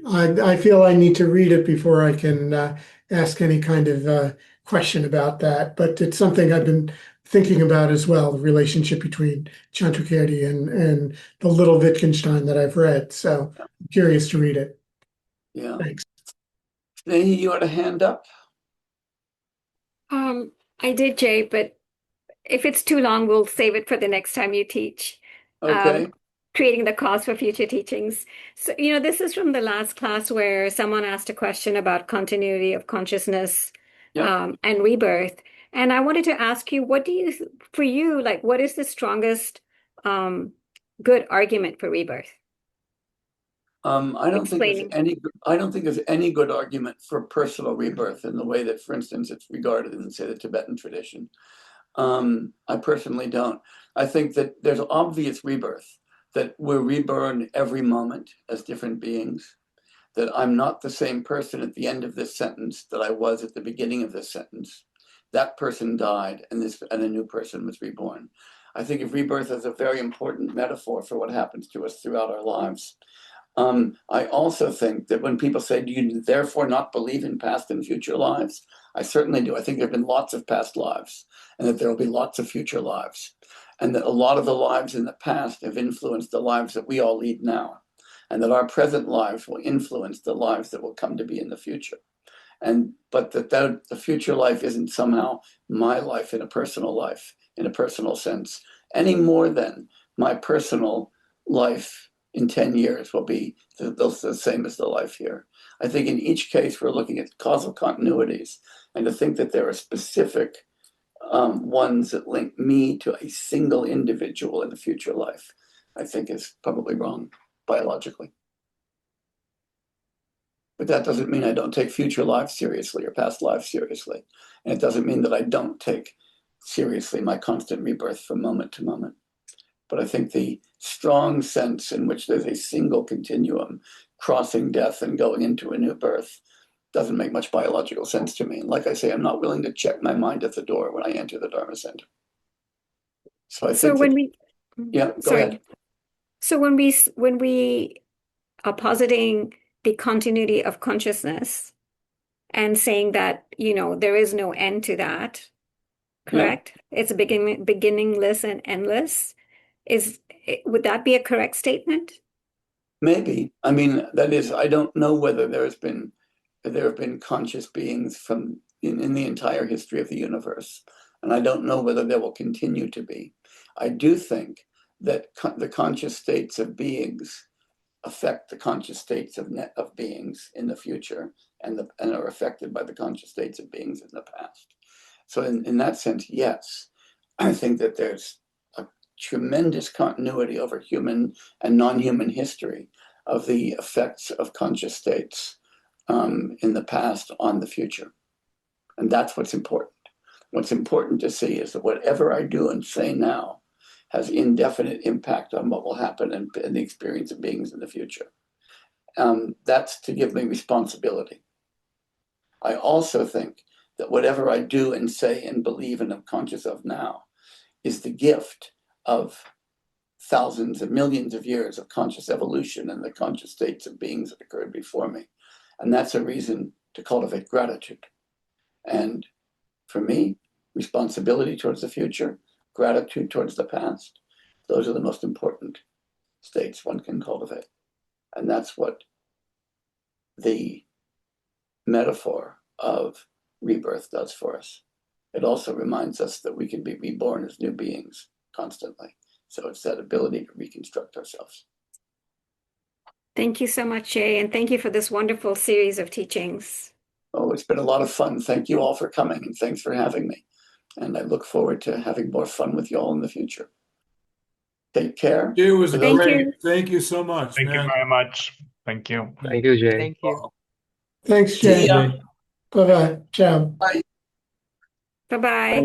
I feel I need to read it before I can ask any kind of question about that, but it's something I've been thinking about as well, the relationship between Candrakirti and the little Wittgenstein that I've read. So I'm curious to read it. Yeah. Thanks. Snehi, you had a hand up? I did, Jay, but if it's too long, we'll save it for the next time you teach. Okay. Creating the cause for future teachings. So, this is from the last class where someone asked a question about continuity of consciousness and rebirth. And I wanted to ask you, what is the strongest good argument for rebirth? I don't think there's any good argument for personal rebirth in the way that, for instance, it's regarded in, say, the Tibetan tradition. I personally don't. I think that there's obvious rebirth, that we're reborn every moment as different beings, that I'm not the same person at the end of this sentence that I was at the beginning of this sentence. That person died and a new person was reborn. I think of rebirth as a very important metaphor for what happens to us throughout our lives. I also think that when people say, do you therefore not believe in past and future lives? I certainly do. I think there have been lots of past lives and that there will be lots of future lives. And that a lot of the lives in the past have influenced the lives that we all lead now. And that our present lives will influence the lives that will come to be in the future. But that the future life isn't somehow my life in a personal life, in a personal sense, any more than my personal life in 10 years will be the same as the life here. I think in each case, we're looking at causal continuities, and to think that there are specific ones that link me to a single individual in a future life, I think is probably wrong biologically. But that doesn't mean I don't take future lives seriously or past lives seriously. And it doesn't mean that I don't take seriously my constant rebirth from moment to moment. But I think the strong sense in which there's a single continuum crossing death and going into a new birth doesn't make much biological sense to me. And like I say, I'm not willing to check my mind at the door when I enter the Dharma Center. So I think go ahead. So when we are positing the continuity of consciousness and saying that, there is no end to that, correct? Yeah. It's beginningless and endless. Would that be a correct statement? Maybe. I mean, that is, I don't know whether there have been conscious beings in the entire history of the universe. And I don't know whether there will continue to be. I do think that the conscious states of beings affect the conscious states of beings in the future and are affected by the conscious states of beings in the past. So in that sense, yes, I think that there's a tremendous continuity over human and non-human history of the effects of conscious states in the past on the future. And that's what's important. What's important to see is that whatever I do and say now has indefinite impact on what will happen in the experience of beings in the future. That's to give me responsibility. I also think that whatever I do and say and believe and am conscious of now is the gift of thousands of millions of years of conscious evolution and the conscious states of beings that occurred before me. And that's a reason to cultivate gratitude. And for me, responsibility towards the future, gratitude towards the past, those are the most important states one can cultivate. And that's what the metaphor of rebirth does for us. It also reminds us that we can be reborn as new beings constantly. So it's that ability to reconstruct ourselves. Thank you so much, Jay, and thank you for this wonderful series of teachings. Oh, it's been a lot of fun. Thank you all for coming, and thanks for having me. And I look forward to having more fun with you all in the future. Take care. It was Thank great. you. Thank you so much. Thank you very much. Thank you. Thank you, Jay. Thank you. Thanks, Jay. See ya. Bye-bye. Ciao. Bye. Bye-bye.